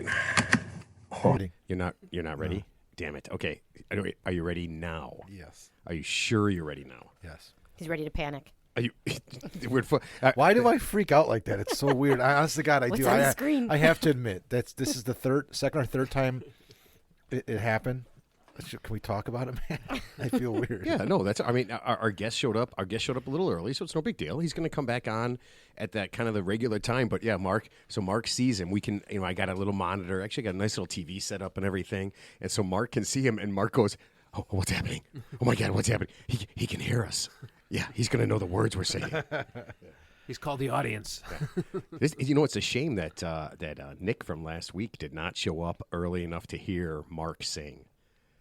in. Oh, you're not ready? No. Damn it. Okay. Anyway, are you ready now? Yes. Are you sure you're ready now? Yes. He's ready to panic. Are you? Weird. Why do I freak out like that? It's so weird. Honest to God, I do. On the screen? I have to admit this is the second or third time it happened. Can we talk about it, man? I feel weird. Yeah, no, that's. I mean, our guest showed up. Our guest showed up a little early, so it's no big deal. He's going to come back on at that kind of the regular time. But yeah, Mark. So Mark sees him. We can. I got a little monitor. Actually, got a nice little TV set up and everything. And so Mark can see him, and Mark goes, "Oh, what's happening? Oh my God, what's happening? He can hear us. Yeah, he's going to know the words we're saying." He's called the audience. It's a shame that Nick from last week did not show up early enough to hear Mark sing.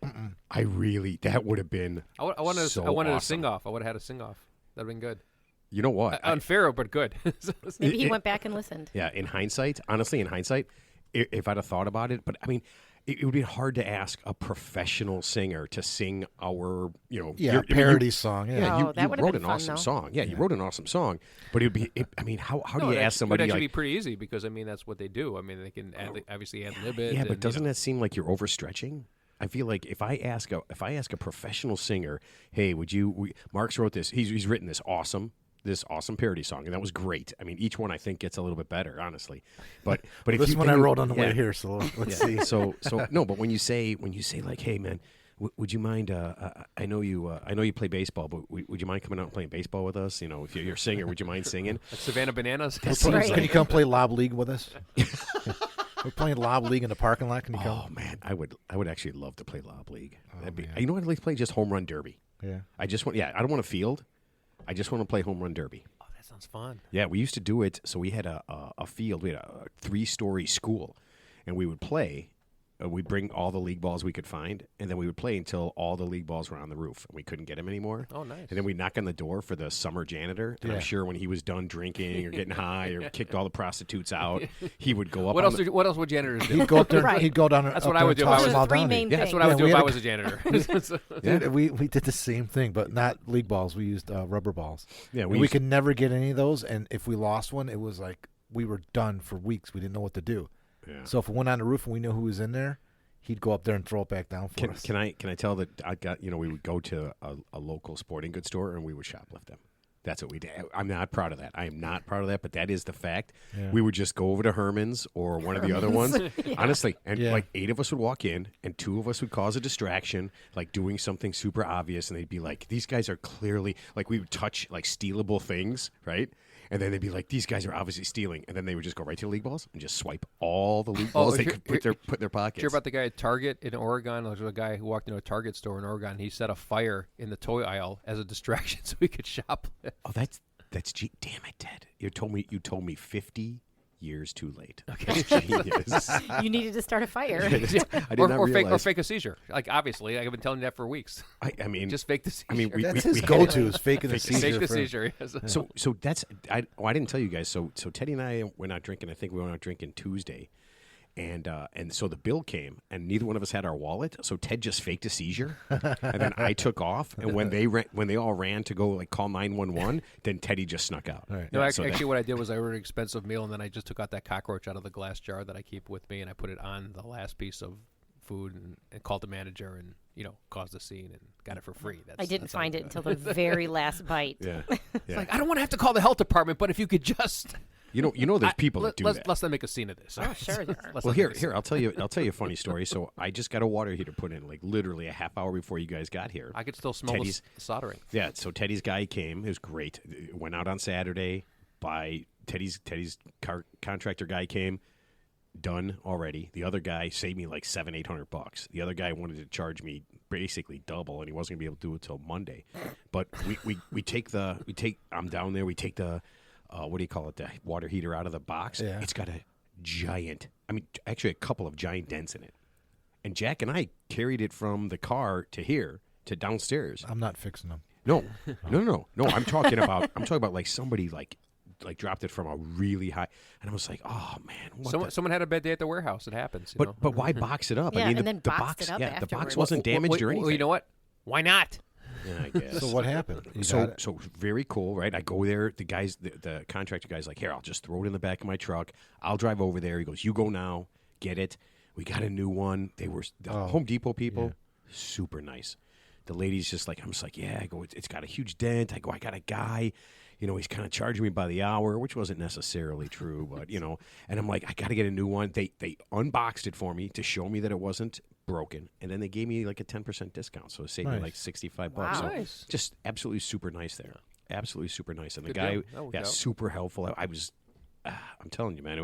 That would have been I wanted awesome. to sing off. I would have had a sing off. That would have been good. You know what? Unfair, but good. Maybe he went back and listened. Yeah, honestly, in hindsight, if I'd have thought about it, but I mean, it would be hard to ask a professional singer to sing our, parody song. Yeah, you that would have wrote been an fun, awesome though. song. Yeah, you wrote an awesome song, but it'd be. How do you ask somebody? It would actually like, be pretty easy because that's what they do. I mean, they can obviously ad lib it. Yeah, but doesn't that seem like you're overstretching? I feel like if I ask a professional singer, hey, Mark's wrote this. He's written this awesome parody song, and that was great. I mean, each one I think gets a little bit better, honestly. But if this one I wrote on the way here, so let's see. So no, but when you say like, hey man, would you mind? I know you play baseball, but would you mind coming out and playing baseball with us? If you're a singer, would you mind singing? Like Savannah Bananas. Right. Can you come play Lob League with us? We're playing Lob League in the parking lot. Can you come? Oh man, I would actually love to play Lob League. You know what I'd like to play? Just home run derby. Yeah. I don't want to field. I just want to play home run derby. Oh, that sounds fun. Yeah, we used to do it. So we had a field. We had a 3-story school, and we would play. We'd bring all the league balls we could find, and then we would play until all the league balls were on the roof, and we couldn't get them anymore. Oh, nice. And then we'd knock on the door for the summer janitor, and I'm sure when he was done drinking or getting high or kicked all the prostitutes out, he would go up. What else would janitors do? He'd go up there. Right. He'd go down. That's what I would do if I was three main things. That's what I would do if I was a janitor. Dude, we did the same thing, but not league balls. We used rubber balls. Yeah, we could never get any of those, and if we lost one, it was like we were done for weeks. We didn't know what to do. Yeah. So if we went on the roof and we knew who was in there, he'd go up there and throw it back down for us. Can I tell that I got we would go to a local sporting goods store and we would shoplift them. That's what we did. I'm not proud of that. I am not proud of that, but that is the fact. Yeah. We would just go over to Herman's or one of the other ones, honestly, and like 8 of us would walk in and 2 of us would cause a distraction, like doing something super obvious, and they'd be like, these guys are clearly, like we would touch like stealable things, right? And then they'd be like, these guys are obviously stealing. And then they would just go right to the league balls and just swipe all the league balls they could put in their pockets. Did you hear about the guy at Target in Oregon? There was a guy who walked into a Target store in Oregon. He set a fire in the toy aisle as a distraction so he could shoplift. Oh, that's damn it, Ted. You told me 50 years too late. Okay. You needed to start a fire. I did not realize. Or fake a seizure. Like, obviously, I've been telling you that for weeks. I mean, just fake the seizure. I mean, that's his go-to is faking the seizure. Fake the seizure. Yes. So that's I didn't tell you guys. So Teddy and I went out drinking. I think we went out drinking Tuesday. And so the bill came, and neither one of us had our wallet. So Ted just faked a seizure, and then I took off. And when they all ran to go like call 911, then Teddy just snuck out. Right. No, actually, what I did was I ordered an expensive meal, and then I just took out that cockroach out of the glass jar that I keep with me, and I put it on the last piece of food, and called the manager, and caused a scene, and got it for free. I didn't find it until the very last bite. Yeah. It's like, I don't want to have to call the health department, but if you could just. There's people that do that. Let's not make a scene of this. Oh, sure there are. Well, here, I'll tell you a funny story. So I just got a water heater put in, like literally a half hour before you guys got here. I could still smell the soldering. Yeah, so Teddy's guy came. It was great. Went out on Saturday. By Teddy's contractor guy came. Done already. The other guy saved me like $700-800. The other guy wanted to charge me basically double, and he wasn't gonna be able to do it till Monday. But I'm down there. We take the what do you call it? The water heater out of the box. Yeah. It's got actually a couple of giant dents in it. And Jack and I carried it from the car to here to downstairs. I'm not fixing them. No. I'm talking about like somebody like dropped it from a really high, and I was like, oh man, someone had a bad day at the warehouse. It happens. But why box it up? Yeah, I mean, and then the boxed box, it up the afterwards. box wasn't damaged or anything. Well, you know what? Why not? Yeah, I guess. So what happened? So very cool, right? I go there. The guys, the contractor guy's like, here, I'll just throw it in the back of my truck. I'll drive over there. He goes, you go now. get it. We got a new one. They were the Home Depot people, super nice. The lady's just like, I'm just like, yeah. I go, it's got a huge dent. I go, I got a guy. He's kind of charging me by the hour, which wasn't necessarily true, but, and I'm like, I got to get a new one. They unboxed it for me to show me that it wasn't broken, and then they gave me like a 10% discount, so it saved me like $65. Wow. So Nice. just absolutely super nice there. Absolutely super nice. And Good the guy, deal. That worked out. super helpful. I was, I'm telling you, man,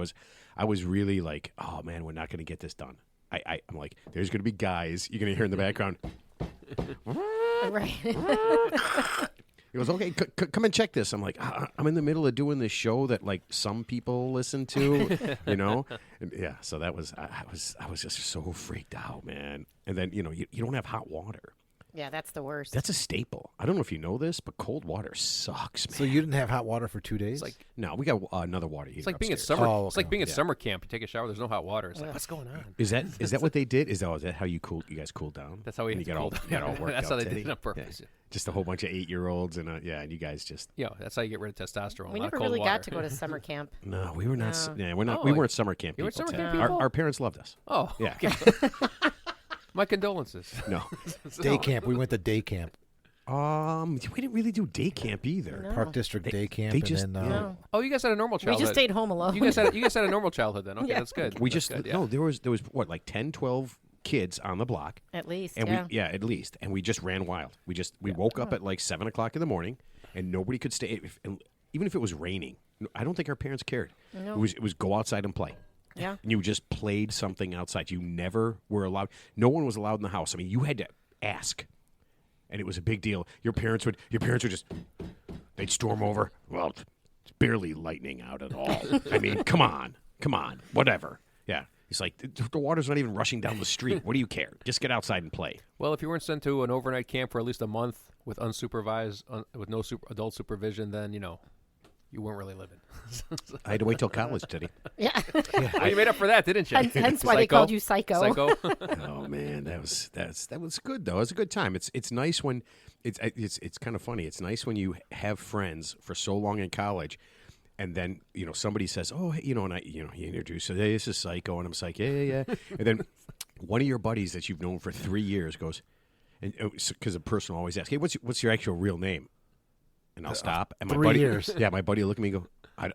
I was really like, oh, man, we're not going to get this done. I'm like, there's going to be guys you're going to hear in the background. Right. He goes, okay, come and check this. I'm like, I'm in the middle of doing this show that like some people listen to, And, yeah. So that was, I was just so freaked out, man. And then you don't have hot water. Yeah, that's the worst. That's a staple. I don't know if you know this, but cold water sucks, man. So you didn't have hot water for 2 days? It's like No, we got another water heater. it's like being at upstairs. summer. Oh, It's like okay. being at summer camp. You take a shower. There's no hot water. It's like, what's going on? Is that what they did? Is that how you guys cooled down? That's how we And have you to got cool all down. worked That's out, how they Teddy? did it on purpose. Yeah. Just a whole bunch of 8-year-olds and you guys just That's how you get rid of testosterone. we a lot of never cold really water. got to go to summer camp. no, we were not. No. Yeah, we're not. Oh, we like- weren't summer camp you people. weren't summer Teddy. camp people? Our parents loved us. Oh, Yeah. okay. My condolences. No, day camp. We went to day camp. we didn't really do day camp either. No. Park District day camp. they and just- then, No. Oh, you guys had a normal We childhood. just stayed home alone. You guys had a normal childhood then. Okay, Yeah. that's good. We That's just good, yeah. no. There was what, like 10, 12 kids on the block, At least, and yeah. at least, and we just ran wild. We woke up at like 7:00 in the morning, and nobody could stay. Even if it was raining, I don't think our parents cared. No. It was go outside and play. Yeah. And you just played something outside. You never were allowed. No one was allowed in the house. I mean, you had to ask, and it was a big deal. Your parents would just they'd storm over. Well, it's barely lightning out at all. I mean, come on, whatever. Yeah, it's like the water's not even rushing down the street. What do you care? Just get outside and play. Well, if you weren't sent to an overnight camp for at least a month with unsupervised, with no adult supervision, then you weren't really living. I had to wait till college, Teddy. Yeah. Well, you made up for that, didn't you? Hence why they Psycho? called you Psycho. Psycho. Oh man, that was good though. It was a good time. It's nice when it's kind of funny. It's nice when you have friends for so long in college, and then somebody says, "Oh, hey," and I he introduces, "Hey, this is Psycho," and I'm just like, "Yeah," and then one of your buddies that you've known for 3 years goes, and because a person will always asks, "Hey, what's your actual real name?" And I'll stop, and my 3 buddy, years. yeah, my buddy will look at me and go,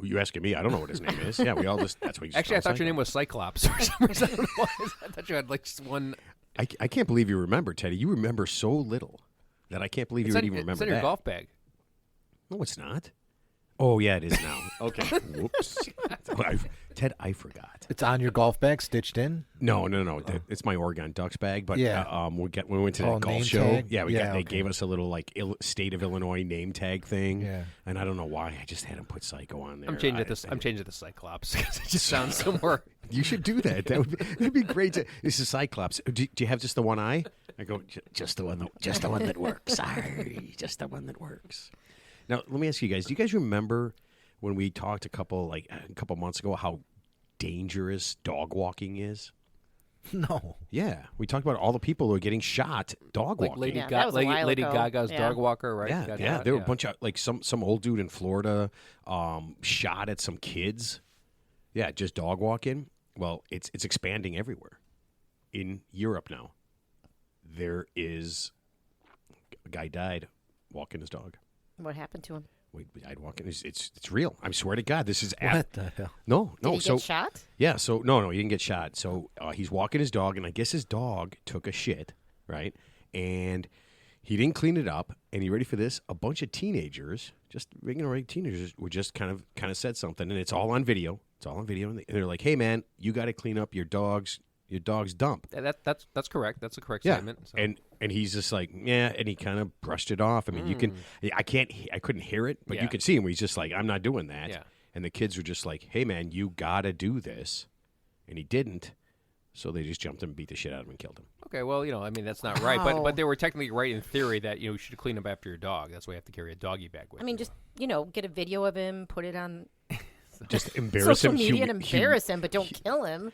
"You asking me? I don't know what his name is." Yeah, we all just that's what you. Actually, I thought your name was Cyclops for some reason. I don't know why. I thought you had like just one. I can't believe you remember, Teddy. You remember so little that I can't believe you would even remember It's in that. your golf bag. No, it's not. Oh, yeah, it is now. Okay. Whoops. Ted, I forgot. It's on your golf bag, stitched in. No. It's my Oregon Ducks bag. But Yeah. when we went to that golf name show. tag? Yeah, Yeah, they okay. gave us a little like state of Illinois name tag thing. Yeah. And I don't know why. I just had him put Psycho on there. I'm changing it to Cyclops because it just sounds so more. You should do that. That'd be great. This is Cyclops. Do you have just the one eye? I go, just the one that works. Sorry, just the one that works. Now, let me ask you guys. Do you guys remember when we talked a couple months ago how dangerous dog walking is? No. Yeah, we talked about all the people who are getting shot dog Like walking. Lady, Yeah, that was a while Lady ago. Gaga's Yeah. dog walker, right? Yeah, Got yeah. shot, There were a bunch of like some old dude in Florida shot at some kids. Yeah, just dog walking. Well, it's expanding everywhere. In Europe now, there is a guy died walking his dog. What happened to him? We died walking. It's real. I swear to God, this is What the hell? no. Did he So get shot? yeah, so no, he didn't get shot. So he's walking his dog, and I guess his dog took a shit, right? And he didn't clean it up. And you ready for this? A bunch of teenagers, just regular teenagers, would just kind of said something, and it's all on video. It's all on video, and they're like, "Hey, man, you got to clean up your dog's dump." That's correct. That's a correct Yeah, statement. So. and he's just like, yeah, and he kind of brushed it off. I mean, you can, I couldn't hear it, but Yeah. you could see him. He's just like, I'm not doing that. Yeah. And the kids were just like, hey, man, you gotta do this, and he didn't. So they just jumped him, beat the shit out of him, and killed him. Okay, well, I mean, that's not right, Wow. but they were technically right in theory that you should clean up after your dog. That's why you have to carry a doggy bag with. I mean, you. just get a video of him, put it on Just embarrass social him. media and embarrass him, but don't kill him.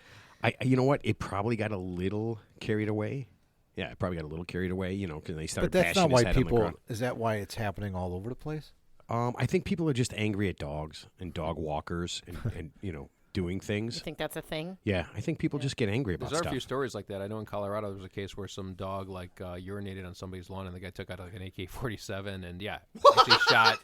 You know what? It probably got a little carried away. Yeah, it probably got a little carried away. Because they started But that's bashing not his why head on the people. ground. Is that why it's happening all over the place? I think people are just angry at dogs and dog walkers, and doing You things. think that's a thing? Yeah, I think people just get angry about There's a stuff. few stories like that. I know in Colorado there was a case where some dog urinated on somebody's lawn, and the guy took out like an AK-47 and actually shot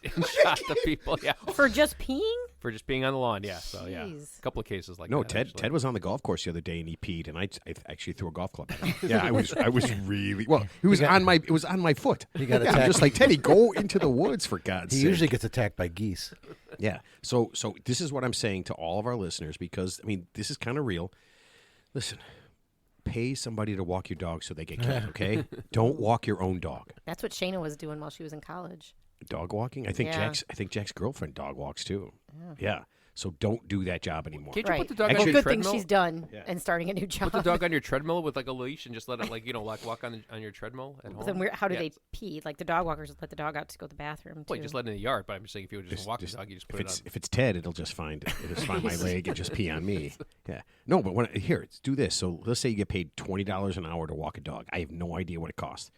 the people. Yeah, For just peeing? for just being on the lawn. Yeah, so yeah, Jeez. a couple of cases like No, that. Ted was on the golf course the other day and he peed, and I actually threw a golf club at him. Yeah, I was really well. It was on my foot. He got I'm attacked. just like, Teddy, go into the woods for God's He sake. usually gets attacked by geese. Yeah. So this is what I'm saying to all of our listeners, because I mean this is kind of real. Listen, pay somebody to walk your dog so they get killed. Okay, don't walk your own dog. That's what Shayna was doing while she was in college. Dog walking. I think Yeah. Jack's girlfriend dog walks too. Yeah. So don't do that job anymore. Can't you Right. put the dog Actually- on your Well, good thing treadmill? she's done Yeah. and starting a new job. Put the dog on your treadmill with like a leash and just let it walk on your treadmill at home. Then how do Yeah. they pee? Like the dog walkers let the dog out to go to the bathroom too. Well, you just let it in the yard. But I'm just saying, if you would just walk the dog, you just put it on. If it's Ted, it'll just find my leg and just pee on me. Yeah. No, but here, do this. So let's say you get paid $20 an hour to walk a dog. I have no idea what it costs.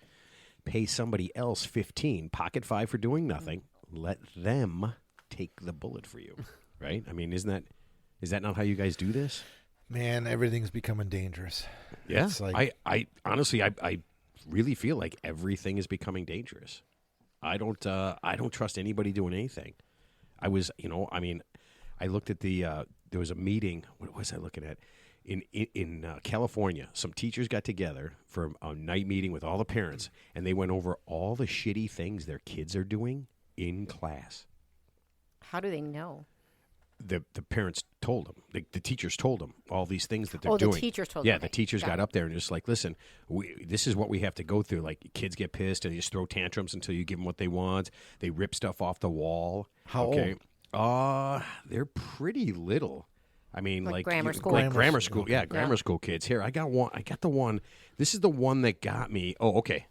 Pay somebody else $15, pocket $5 for doing nothing. Let them take the bullet for you. Right? I mean, is that not how you guys do this? Man, everything's becoming dangerous. Yeah. It's like, I honestly I really feel like everything is becoming dangerous. I don't trust anybody doing anything. I looked at there was a meeting. What was I looking at? In California, some teachers got together for a night meeting with all the parents, and they went over all the shitty things their kids are doing in class. How do they know? The parents told them, the teachers told them all these things that they're Oh, the doing. teachers told Yeah, them. the Okay, teachers got got it. up there and just like, listen, this is what we have to go through. Like, kids get pissed and they just throw tantrums until you give them what they want. They rip stuff off the wall. How old? They're pretty little. I mean, Like like grammar school? Like grammar Grammar school. school. Yeah, grammar school kids. Here, I got one. I got the one. This is the one that got me. Oh, okay.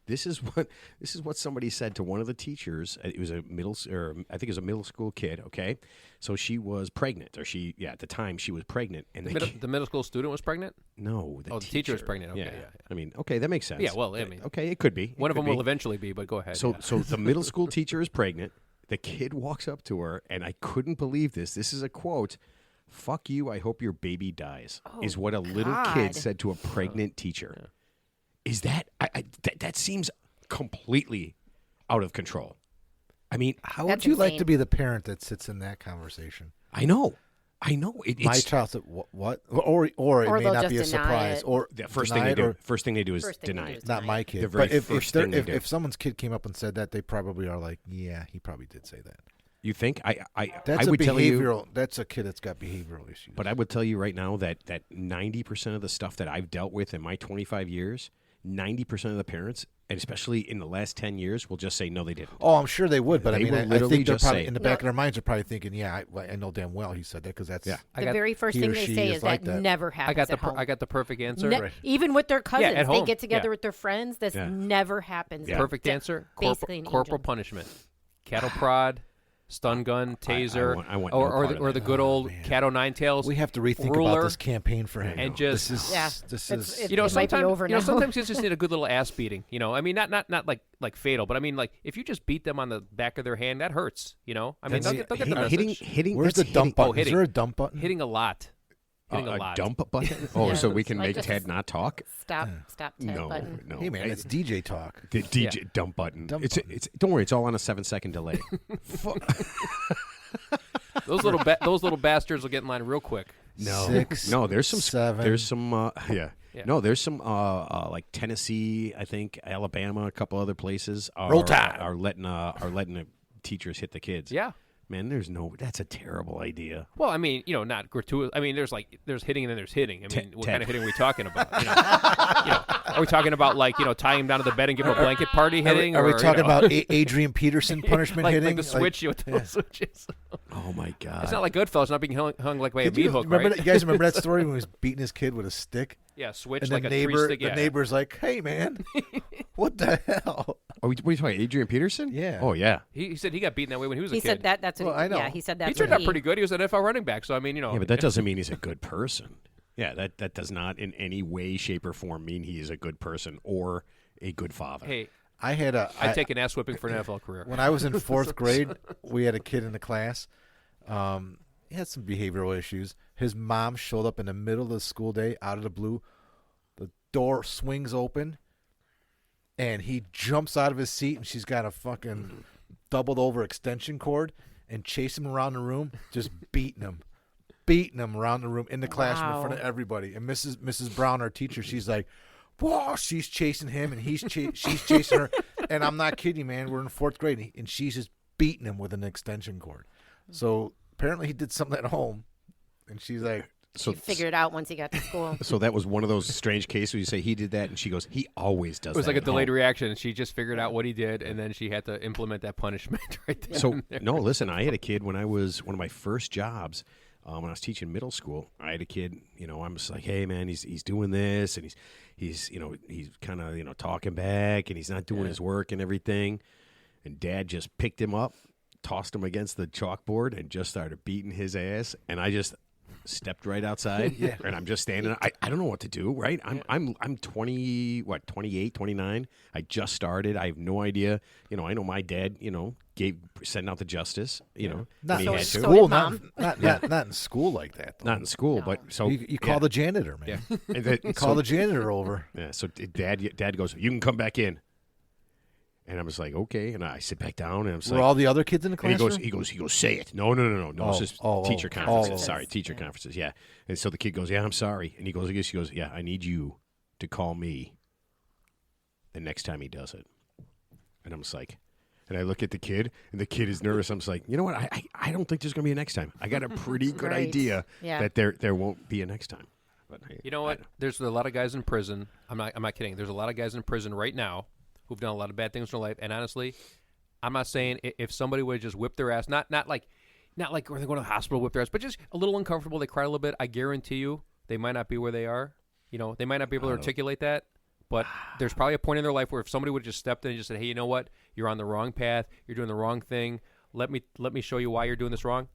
This is what somebody said to one of the teachers. It was I think it was a middle school kid. Okay, so she was pregnant, at the time she was pregnant, and The middle school student was pregnant? no, the teacher was pregnant. Okay, yeah. I mean, okay, that makes sense. Yeah, well, I mean, okay, it could be. one It of them could will be. eventually be, but go ahead. So, yeah. so the middle school teacher is pregnant. The kid walks up to her, and I couldn't believe this. This is a quote. "Fuck you. I hope your baby dies," is what a little kid God. said to a pregnant teacher. Is that that seems completely out of control? I mean, how That's would you like insane. to be the parent that sits in that conversation? I know. My child said, what? Or it Or may they'll not be a just deny surprise. it. Or The first deny thing they it, do. or First thing they do is First thing they deny do it. is not my deny kid. The very But if first thing they do. if someone's kid came up and said that, they probably are like, yeah, he probably did say that. You think? I That's would a tell you. behavioral. That's a kid that's got behavioral issues. But I would tell you right now that 90% of the stuff that I've dealt with in my 25 years, 90% of the parents, and especially in the last 10 years, will just say no, they didn't. oh, I'm sure they would. But They I mean, will I literally think they're just probably say- in the back of their minds, they're probably thinking, yeah, I know damn well he said that because that's Yeah. The very first he thing or they she say is is like that that. never happens at home. I got the perfect answer. Ne- Right. Even with their cousins, at they home. get together Yeah. with their friends. This Yeah. never happens. Yeah. Perfect They're answer. basically an Corporal angel. punishment. Cattle prod, stun gun, taser, I want no or part of the that. good old man. cat o' nine tails. we have to rethink ruler, about this campaign for him. and just- this is Yeah. this It's- is it- You know, might be sometimes over now. sometimes kids just need a good little ass beating. You know, I mean, not like fatal, but I mean, like if you just beat them on the back of their hand, that hurts. You know, I mean, they'll get the message. hitting. where's the that's dump button? hitting. Is there a dump button? Hitting a lot. Hitting a a lot. dump button? Oh, Yeah. so we can Like make just- Ted not talk? Stop Ted No, button. no. Hey man, it's DJ talk. The DJ dump button. Dump it's button. it's don't worry, it's all on a 7-second delay. Those little bastards will get in line real quick. No, 6, no. There's some. 7. There's some. Yeah. Yeah. No, there's some. Like Tennessee, I think Alabama, a couple other places are Roll Tide. are letting the teachers hit the kids. Yeah. Man, that's a terrible idea. Well, I mean, not gratuitous. I mean, there's hitting and then there's hitting. I mean, what Ted. kind of hitting are we talking about? Are we talking about tying him down to the bed and giving him a blanket party hitting? Are we or, talking about Adrian Peterson punishment like hitting? the switch with the switches? Oh my God. It's not like Goodfellas not being hung like by a Did you meat hook, remember right? that, you guys remember that story when he was beating his kid with a stick? Yeah, switch And like the a tree neighbor, stick. the Yeah, neighbor's like, "Hey, man, what the hell?" What are you talking about? Adrian Peterson? Yeah. Oh yeah. He said he got beaten that way when he was a He kid. said that. That's what. Well, I know. Yeah, he said that. He turned out pretty good. He was an NFL running back, so I mean, Yeah, but that doesn't mean he's a good person. Yeah, that does not in any way, shape, or form mean he is a good person or a good father. Hey, I had I'd take an ass whipping for an NFL career. when I was in 4th grade, we had a kid in the class. He had some behavioral issues. His mom showed up in the middle of the school day, out of the blue. The door swings open, and he jumps out of his seat, and she's got a fucking doubled over extension cord and chasing him around the room, just beating him around the room in the classroom in front of everybody. And Mrs. Brown, our teacher, she's like, whoa, she's chasing him, and she's chasing her. And I'm not kidding, man. We're in 4th grade, and she's just beating him with an extension cord. So apparently he did something at home, and she's like, She figured it out once he got to school. So that was one of those strange cases where you say he did that, and she goes, he always does that. It was like a at delayed home. reaction. She just figured out what he did, and then she had to implement that punishment right there. So, no, listen, I had a kid when I was one of my first jobs. When I was teaching middle school, I had a kid. I'm just like, hey man, he's doing this, and he's kind of talking back, and he's not doing his work and everything. And Dad just picked him up, tossed him against the chalkboard, and just started beating his ass. And I just stepped right outside, and I'm just standing. I don't know what to do. Right? I'm 28, 29. I just started. I have no idea. I know my dad. Sent out the justice. not when he in had to. school, Mom. not in school like that. Though. Not in school, but so You call the janitor, man. Yeah. And then- You call the janitor over. Yeah, so Dad goes, you can come back in. And I was like, okay. And I sit back down, and I'm Were like, all the other kids in the and classroom? he goes, say it. No. It's just teacher conferences. Sorry, teacher conferences. Yeah. And so the kid goes, yeah, I'm sorry. And he goes, yeah, I need you to call me the next time he does it. And I'm just like, and I look at the kid, and the kid is nervous. I'm just like, you know what? I don't think there's going to be a next time. I got a pretty good Right. idea Yeah. that there won't be a next time. But You know what? There's a lot of guys in prison. I'm not kidding. There's a lot of guys in prison right now who've done a lot of bad things in their life. And honestly, I'm not saying if somebody would just whip their ass, not like where they go to the hospital, whip their ass, but just a little uncomfortable. They cry a little bit. I guarantee you, they might not be where they are. They might not be able to articulate that. But there's probably a point in their life where if somebody would just stepped in and just said, hey, you know what? You're on the wrong path. You're doing the wrong thing. Let me show you why you're doing this wrong.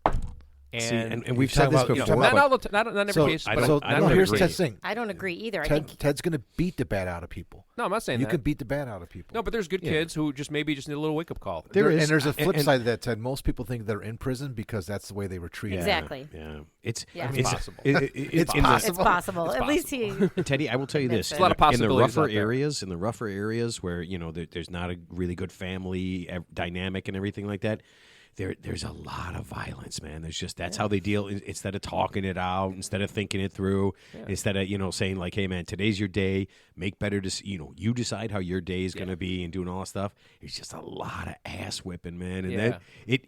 And, see, and we've talking said this about- before. not every So, case. I but don't- not I in don't every here's agree. Ted's case. thing. I don't agree either. I think Ted's going to beat the bat out of people. No, I'm not saying You that. can beat the bat out of people. No, but there's good kids who just maybe just need a little wake up call. There is, And there's a flip and- side of that, Ted. Most people think they're in prison because that's the way they were treated. Exactly. Yeah, it's Yeah. It's it's possible. It's in the- it's possible. It's At least he. Teddy, I will tell you this: There's a lot of in the possibilities rougher out there. areas, where there's not a really good family dynamic and everything like that. There's a lot of violence, man. That's how they deal. Instead of talking it out, instead of thinking it through, instead of saying like, "Hey, man, today's your day. Make better. You decide how your day is going to be and doing all that stuff." It's just a lot of ass whipping, man. And then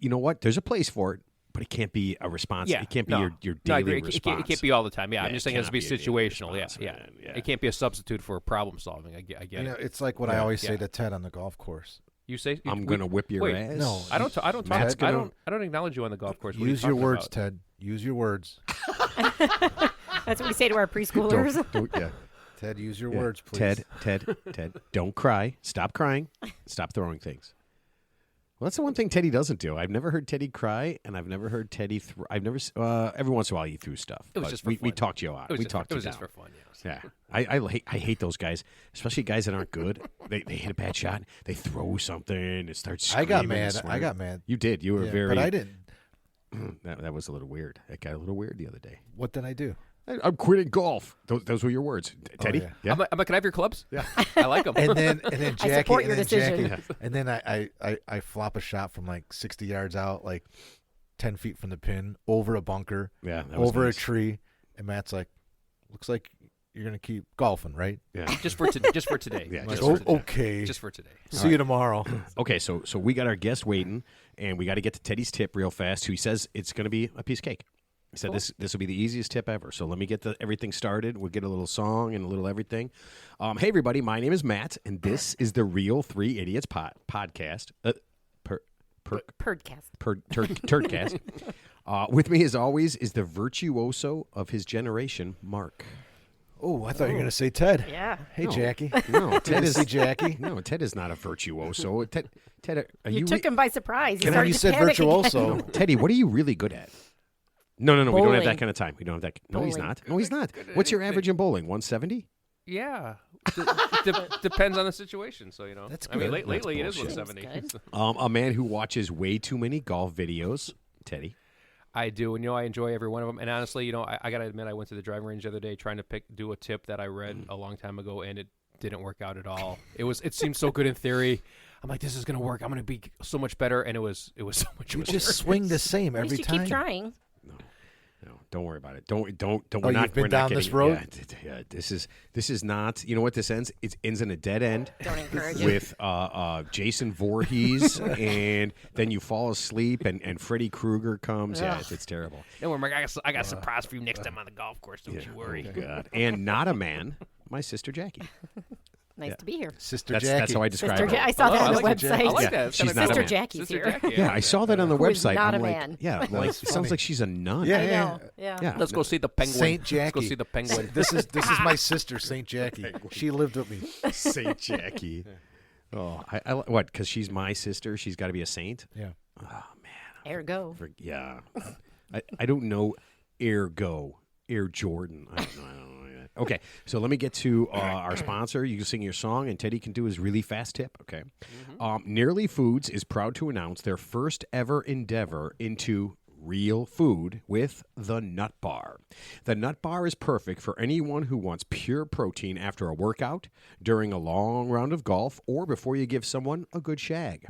you know what? There's a place for it, but it can't be a response. Yeah, It can't be no. your No, I daily agree. response. It can't be all the time. Yeah, Yeah, I'm just it saying it has to be cannot be a daily situational. response, Yeah. man. Yeah. It can't be a substitute for problem solving. I get it. It's like what I always say to Ted on the golf course. You say I'm going to whip your wait, ass. No, I don't talk. Matt's I gonna- don't acknowledge you on the golf course. What are you Use your talking words, about? Ted. Use your words. That's what we say to our preschoolers. Yeah. Ted, use your Yeah. words, please. Ted, don't cry. Stop crying. Stop throwing things. Well, that's the one thing Teddy doesn't do. I've never heard Teddy cry, and I've never heard Teddy. I've never. Every once in a while, he threw stuff. It was but just for we fun. talked you out. It was We just, talked it you was just down. for fun. Yeah, I hate those guys, especially guys that aren't good. They hit a bad shot, they throw something, it starts. I got screaming and mad. swearing. I got mad. You did. You were Yeah, very. But I didn't. That was a little weird. It got a little weird the other day. What did I do? I'm quitting golf. Those were your words, Teddy. yeah. Yeah. I'm like, can I have your clubs? Yeah. I like them. And then Jackie. I support your and then decision. Jackie, and then I flop a shot from like 60 yards out, like 10 feet from the pin, over a bunker, Yeah, that was over nice. a tree, and Matt's like, "Looks like you're gonna keep golfing, right?" Yeah. just for today. Yeah, I'm just like, for today. okay. Just for today. See you tomorrow. Okay, so we got our guest waiting, and we got to get to Teddy's tip real fast. Who he says it's going to be a piece of cake. He said this will be the easiest tip ever. So let me get everything started. We'll get a little song and a little everything. Hey everybody, my name is Matt, and this is the Real Three Idiots podcast. Perdcast. Turdcast. With me, as always, is the virtuoso of his generation, Mark. Oh, I thought you were gonna say Ted. Yeah. Hey, No. Jackie. No, Good Ted to is see Jackie. no, Ted is not a virtuoso. Ted, are You you took him by surprise. He And when started you to said panic again. virtuoso, Teddy, what are you really good at? No, we don't have Bowling. that kind of time. We don't have that. No, he's Bowling. not. No, he's not. What's your average in bowling? 170? Yeah. Depends on the situation. So That's I mean, good. lately it is bullshit. 170. Seems A man who watches way too many golf videos. Teddy. I do, and I enjoy every one of them. And honestly, I gotta admit, I went to the driving range the other day trying to do a tip that I read a long time ago, and it didn't work out at all. It seemed so good in theory. I'm like, this is gonna work. I'm gonna be so much better, and it was so much. You just swing the same At every least you time. keep trying. No, don't worry about it. Don't. Oh, you've been down this road? Yeah, this is not. You know what this ends? It ends in a dead end. Don't encourage it. With Jason Voorhees, and then you fall asleep, and Freddy Krueger comes. Yeah, it's terrible. Don't worry, Mike, I got a surprise for you next time on the golf course. Don't you worry. Oh, God. And not a man, my sister Jackie. Nice to be here. Sister That's Jackie. how I describe Sister her. I saw that on the like website. I like Yeah, that. she's It's not a Sister man. Jackie's Sister here. Jackie, Yeah, I saw that on the Who is website. not I'm a like, man. yeah, like it sounds like she's a nun. Yeah, I yeah. know. Yeah. Yeah. Let's go see the penguin. Saint Let's Jackie. go see the penguin. This is my sister, Saint Jackie. She lived with me. Saint Jackie. Oh, I what? Because she's my sister. She's got to be a saint. Yeah. Oh man. Ergo. Yeah. I don't know. Air Jordan. I don't know. Okay, so let me get to our sponsor. You can sing your song, and Teddy can do his really fast tip. Okay. Nearly Foods is proud to announce their first ever endeavor into real food with the Nut Bar. The Nut Bar is perfect for anyone who wants pure protein after a workout, during a long round of golf, or before you give someone a good shag.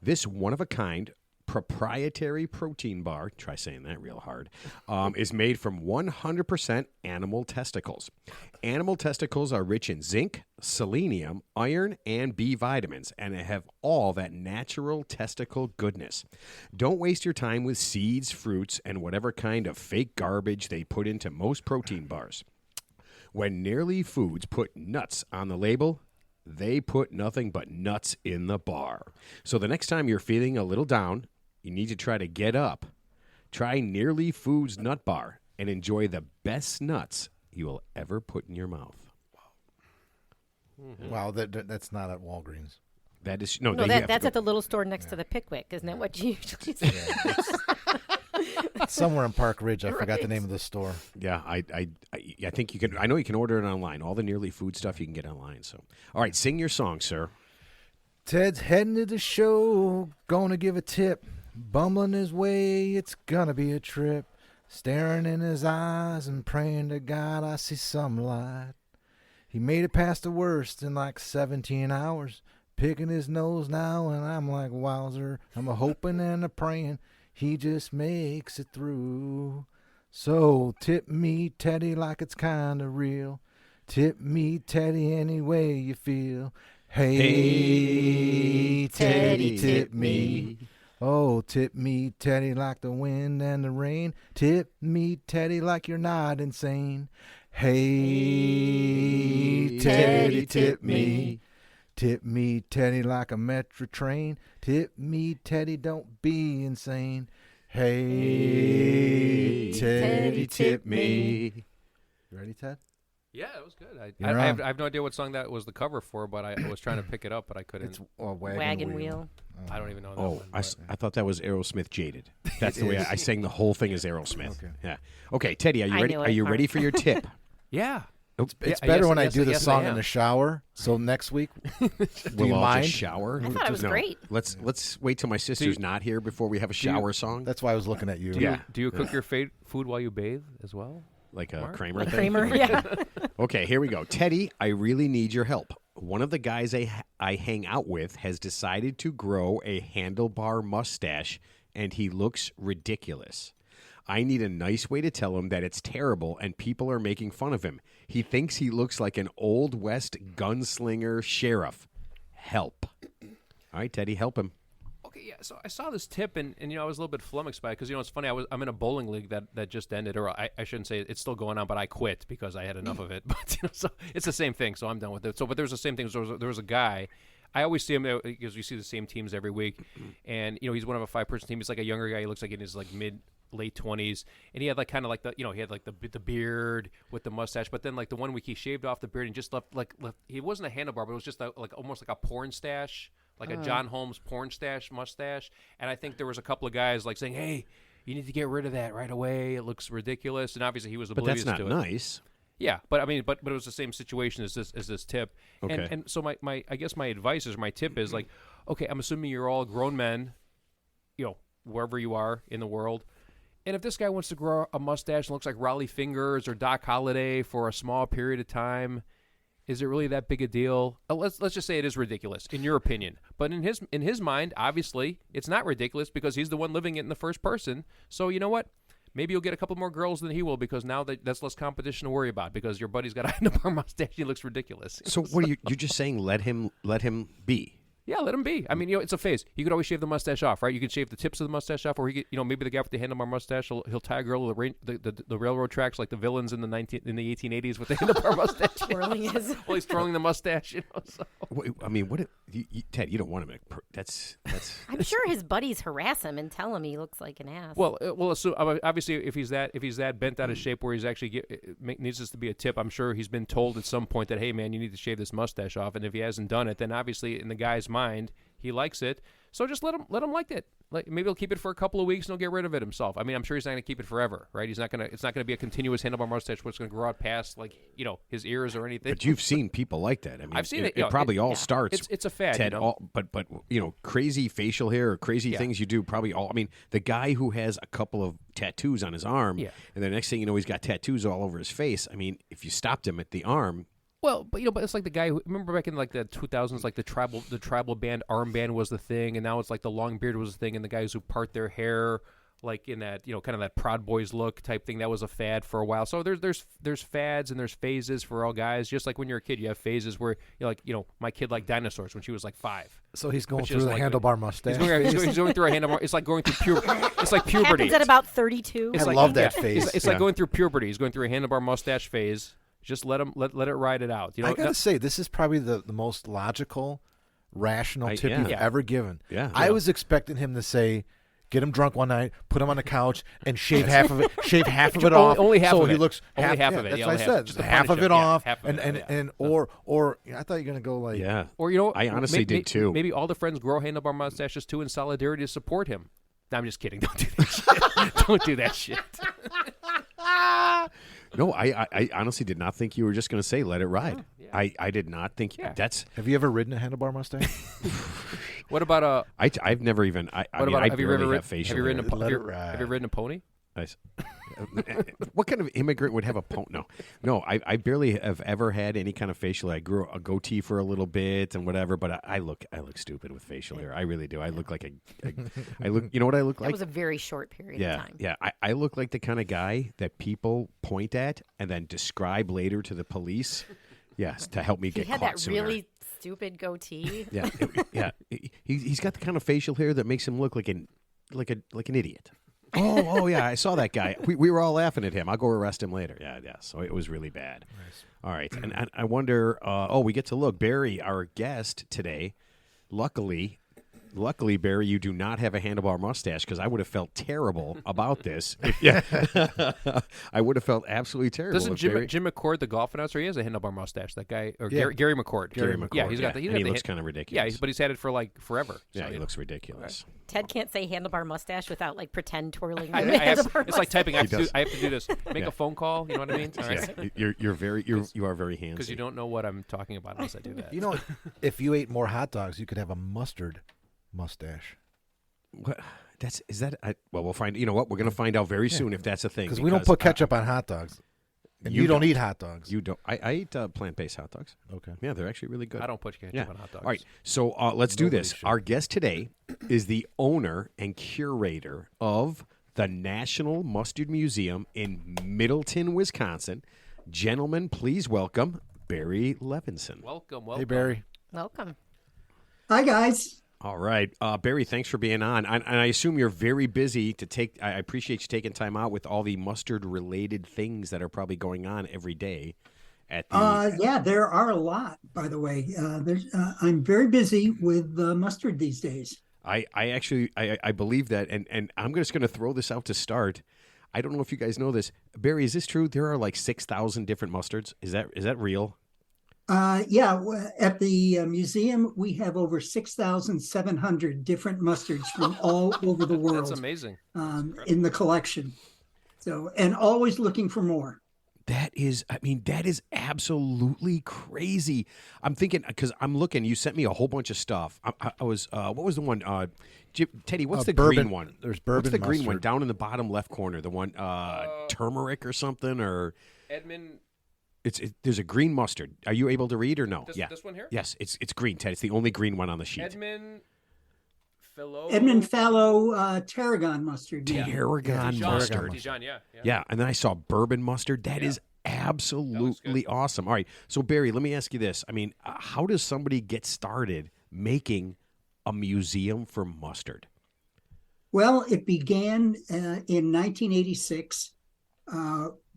This one-of-a-kind proprietary protein bar, try saying that real hard, is made from 100% animal testicles. Animal testicles are rich in zinc, selenium, iron, and B vitamins, and they have all that natural testicle goodness. Don't waste your time with seeds, fruits, and whatever kind of fake garbage they put into most protein bars. When Nearly Foods put nuts on the label, they put nothing but nuts in the bar. So the next time you're feeling a little down, you need to try to get up. Try Nearly Foods Nut Bar and enjoy the best nuts you will ever put in your mouth. Wow, that's not at Walgreens. That is No, that's at the little store next to the Pickwick. Isn't that what you usually say? It's somewhere in Park Ridge. I forgot the name of the store. Yeah, I think you can. I know you can order it online. All the Nearly Food stuff you can get online. So, all right, sing your song, sir. Ted's heading to the show, gonna give a tip. Bumbling his way, it's gonna be a trip. Staring in his eyes and praying to God I see some light. He made it past the worst in like 17 hours. Picking his nose now, and I'm like, wowzer. I'm a hoping and a praying he just makes it through. So tip me, Teddy, like it's kinda real. Tip me, Teddy, any way you feel. Hey, Teddy, tip me. Oh, tip me, Teddy, like the wind and the rain. Tip me, Teddy, like you're not insane. Hey, Teddy, tip me. Tip me, Teddy, like a metro train. Tip me, Teddy, don't be insane. Hey, Teddy, tip me. You ready, Ted? Yeah, it was good. I You're have on. no idea what song that was the cover for, but I was trying to pick it up, but I couldn't. It's a Wagon wheel. I don't even know that Oh, one. I thought that was Aerosmith Jaded. That's the way I sang the whole thing as Aerosmith. Okay. Yeah. Okay, Teddy, are you I ready? knew Are it. you ready for your tip? Yeah. It's Yeah, better yes, when I yes, do the yes, I song in am. the shower. So next week, do We'll you all mind? just shower. I thought it was great. Let's wait till my sister's not here before we have a shower song. That's why I was looking at you. Yeah. Do you cook your food while you bathe as well? Like a Mark? Kramer Like thing. Kramer, yeah. Okay, here we go. Teddy, I really need your help. One of the guys I hang out with has decided to grow a handlebar mustache, and he looks ridiculous. I need a nice way to tell him that it's terrible and people are making fun of him. He thinks he looks like an Old West gunslinger sheriff. Help. All right, Teddy, help him. Okay, yeah. So I saw this tip, and I was a little bit flummoxed by it because it's funny. I'm in a bowling league that just ended, or I shouldn't say it's still going on, but I quit because I had enough of it. But so it's the same thing, so I'm done with it. So, but there's the same thing. There was a guy. I always see him because we see the same teams every week, and he's one of a 5-person team. He's like a younger guy. He looks like in his like late 20s, and he had like kind of like the he had like the beard with the mustache, but then like the one week he shaved off the beard and just left he wasn't a handlebar, but it was just like almost like a porn stash, like a John Holmes porn stash mustache. And I think there was a couple of guys like saying, "Hey, you need to get rid of that right away. It looks ridiculous." And obviously he was But oblivious that's not to it. nice. Yeah, but I mean, but it was the same situation as this tip. Okay. And so my I guess my advice is my tip is like, okay, I'm assuming you're all grown men, wherever you are in the world. And if this guy wants to grow a mustache and looks like Raleigh Fingers or Doc Holliday for a small period of time, is it really that big a deal? Let's just say it is ridiculous, in your opinion. But in his mind, obviously, it's not ridiculous because he's the one living it in the first person. So you know what? Maybe you'll get a couple more girls than he will because now that's less competition to worry about because your buddy's got a handlebar mustache and he looks ridiculous. So what are you're just saying? Let him be. Yeah, let him be. I mean, it's a phase. You could always shave the mustache off, right? You can shave the tips of the mustache off, or maybe the guy with the handlebar mustache, he'll tie a girl to the railroad tracks like the villains in the 1880s with the handlebar mustache. Twirling his. Well, he's twirling the mustache, So. I mean, what? Ted, you don't want him. That's. I'm sure his buddies harass him and tell him he looks like an ass. Well, so obviously, if he's that bent out of shape where he's actually needs this to be a tip, I'm sure he's been told at some point that, hey man, you need to shave this mustache off, and if he hasn't done it, then obviously in the guy's mind he likes it. So just let him like it. Like maybe he'll keep it for a couple of weeks and he'll get rid of it himself. I mean, I'm sure he's not going to keep it forever, right? It's not going to be a continuous handlebar mustache where it's going to grow out past his ears or anything. But you've seen people like that. I mean, I've seen it. It probably all starts. It's a fad, Ted. But crazy facial hair or crazy things you do probably all. I mean, the guy who has a couple of tattoos on his arm, and the next thing you know, he's got tattoos all over his face. I mean, if you stopped him at the arm. Well, but it's like the guy who remember back in like the 2000s, like the tribal band armband was the thing, and now it's like the long beard was the thing, and the guys who part their hair like in that kind of that Proud Boys look type thing, that was a fad for a while. So there's fads and there's phases for all guys. Just like when you're a kid, you have phases where you're like my kid liked dinosaurs when she was like 5. So he's going through the handlebar mustache. He's going through a handlebar. It's like going through it's like puberty. Happens at about 32. I love that phase. It's like going through puberty. He's going through a handlebar mustache phase. Just let it ride it out. I gotta say, this is probably the most logical, rational tip you've ever given. Yeah, I was expecting him to say, get him drunk one night, put him on the couch, and shave half of it. Shave half of it off. Only half so of he it. looks only half of it. That's Yeah, what I said. just half of it off, half of it, or I thought you were gonna go like Or I honestly did too. Maybe all the friends grow handlebar mustaches too in solidarity to support him. No, I'm just kidding. Don't do that shit. Don't do that shit. No, I honestly did not think you were just going to say let it ride. I did not think that's. Have you ever ridden a handlebar mustache? What about I've never even. I barely have facial hair. Have you ridden a pony? What kind of immigrant would have a pony? No. I barely have ever had any kind of facial hair. I grew a goatee for a little bit and whatever, but I look stupid with facial hair. I really do. I look like I look. You know what I look like? That was a very short period of time. Yeah. I look like the kind of guy that people point at and then describe later to the police. Yes, to help me get caught He had that sooner. really stupid goatee. Yeah. He's got the kind of facial hair that makes him look like an idiot. Oh yeah, I saw that guy. We were all laughing at him. I'll go arrest him later. Yeah. So it was really bad. Nice. All right, and I wonder. We get to look. Barry, our guest today. Luckily, Barry, you do not have a handlebar mustache because I would have felt terrible about this. I would have felt absolutely terrible. Doesn't Jim McCord, the golf announcer, he has a handlebar mustache? That guy, or Gary McCord. Gary McCord. Yeah, he's got the. He looks kind of ridiculous. Yeah, but he's had it for like forever. Yeah, he looks ridiculous. Right. Ted can't say handlebar mustache without like pretend twirling. It's like typing. I have to do this. Make a phone call. You know what I mean? All right. You are very handsy. Because you don't know what I'm talking about unless I do that. You know, if you ate more hot dogs, you could have a mustard mustache. What? We'll find. You know what? We're going to find out very soon if that's a thing. Because we don't put ketchup on hot dogs. And you don't eat hot dogs. You don't. I eat plant-based hot dogs. Okay. Yeah, they're actually really good. I don't put ketchup on hot dogs. All right. So let's do this. Should. Our guest today is the owner and curator of the National Mustard Museum in Middleton, Wisconsin. Gentlemen, please welcome Barry Levenson. Welcome. Hey, Barry. Welcome. Hi, guys. All right. Barry, thanks for being on. And I assume you're very busy I appreciate you taking time out with all the mustard-related things that are probably going on every day. Yeah, there are a lot, by the way. I'm very busy with mustard these days. I actually believe that, and I'm just going to throw this out to start. I don't know if you guys know this. Barry, is this true? There are like 6,000 different mustards. Is that real? Yeah, at the museum, we have over 6,700 different mustards from all over the world. That's amazing. In the collection. So, and always looking for more. That is, I mean, that is absolutely crazy. I'm thinking because I'm looking. You sent me a whole bunch of stuff. I was, what was the one? Teddy, what's the bourbon. green one? There's bourbon. What's the green one mustard. down in the bottom left corner? The one, turmeric or something, or Edmund. there's a green mustard. Are you able to read or no? This one here? Yes, it's green, Ted. It's the only green one on the sheet. Edmund Fallow tarragon mustard. Yeah. Tarragon mustard. Dijon, yeah. Yeah, and then I saw bourbon mustard. That is absolutely awesome. All right, so Barry, let me ask you this. I mean, how does somebody get started making a museum for mustard? Well, it began in 1986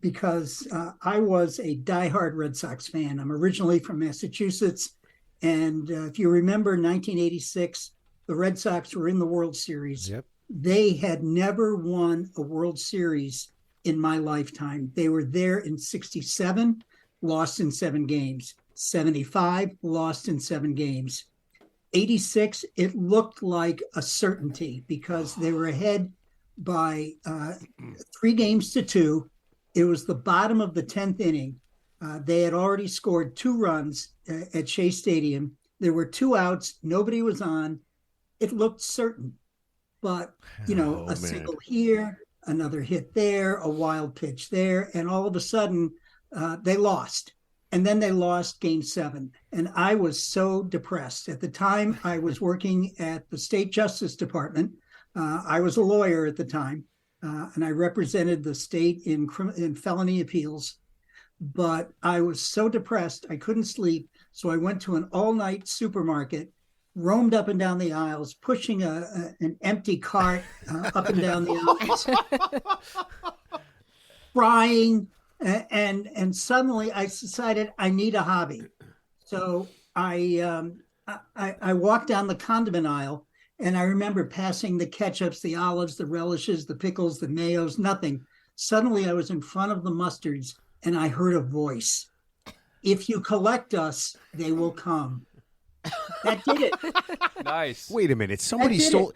because I was a diehard Red Sox fan. I'm originally from Massachusetts, and if you remember 1986, the Red Sox were in the World Series. Yep. They had never won a World Series in my lifetime. They were there in 67, lost in 7 games. 75, lost in 7 games. 86, it looked like a certainty because they were ahead by 3 games to 2. It was the bottom of the 10th inning. They had already scored 2 runs at Shea Stadium. There were 2 outs. Nobody was on. It looked certain. But, a single here, another hit there, a wild pitch there, and all of a sudden they lost. And then they lost game 7. And I was so depressed. At the time, I was working at the State Justice Department. I was a lawyer at the time, and I represented the state in felony appeals. But I was so depressed, I couldn't sleep. So I went to an all-night supermarket, roamed up and down the aisles, pushing an empty cart up and down the aisles, crying. And suddenly I decided I need a hobby. So I walked down the condiment aisle, and I remember passing the ketchups, the olives, the relishes, the pickles, the mayos, nothing. Suddenly I was in front of the mustards, and I heard a voice. If you collect us, they will come. That did it. Nice. Wait a minute. Somebody stole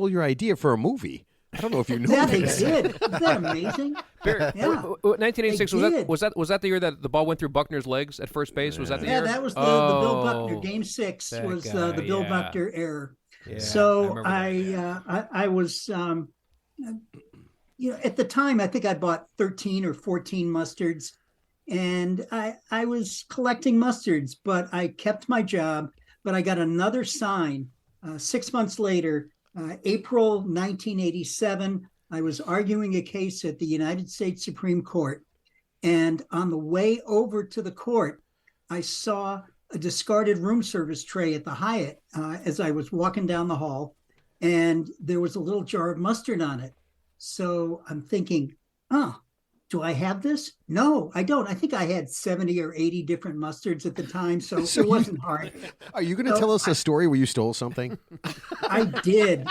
your idea for a movie. I don't know if you knew Yeah, that. they did. Isn't that amazing? Barry, Yeah. 1986 They did. was that the year that the ball went through Buckner's legs at first base? Was that the year? Yeah, that was the Bill Buckner. Oh, Game 6 that was guy, the Bill yeah. Buckner error. Yeah, So I remember that. I was, at the time, I think I bought 13 or 14 mustards, and I was collecting mustards, but I kept my job. But I got another sign 6 months later, April 1987. I was arguing a case at the United States Supreme Court. And on the way over to the court, I saw a discarded room service tray at the Hyatt as I was walking down the hall. And there was a little jar of mustard on it. So I'm thinking, do I have this? No, I don't. I think I had 70 or 80 different mustards at the time, so it wasn't hard. Are you going to tell us a story where you stole something? I did.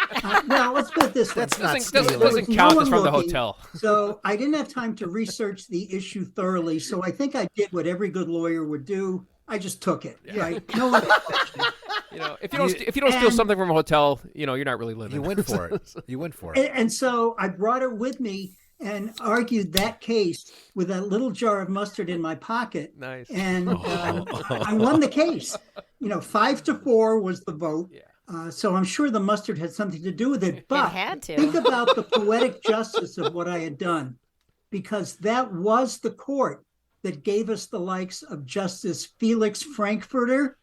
Well, let's put it this way. Doesn't count. No It's from the one looking, hotel. So I didn't have time to research the issue thoroughly, so I think I did what every good lawyer would do. I just took it, right? No one touched it. If you don't steal something from a hotel, you're not really living. You went for it. You went for it. And so I brought it with me and argued that case with that little jar of mustard in my pocket. Nice. And I won the case. 5-4 was the vote. Yeah. So I'm sure the mustard had something to do with it. But It had to. think about the poetic justice of what I had done, because that was the court that gave us the likes of Justice Felix Frankfurter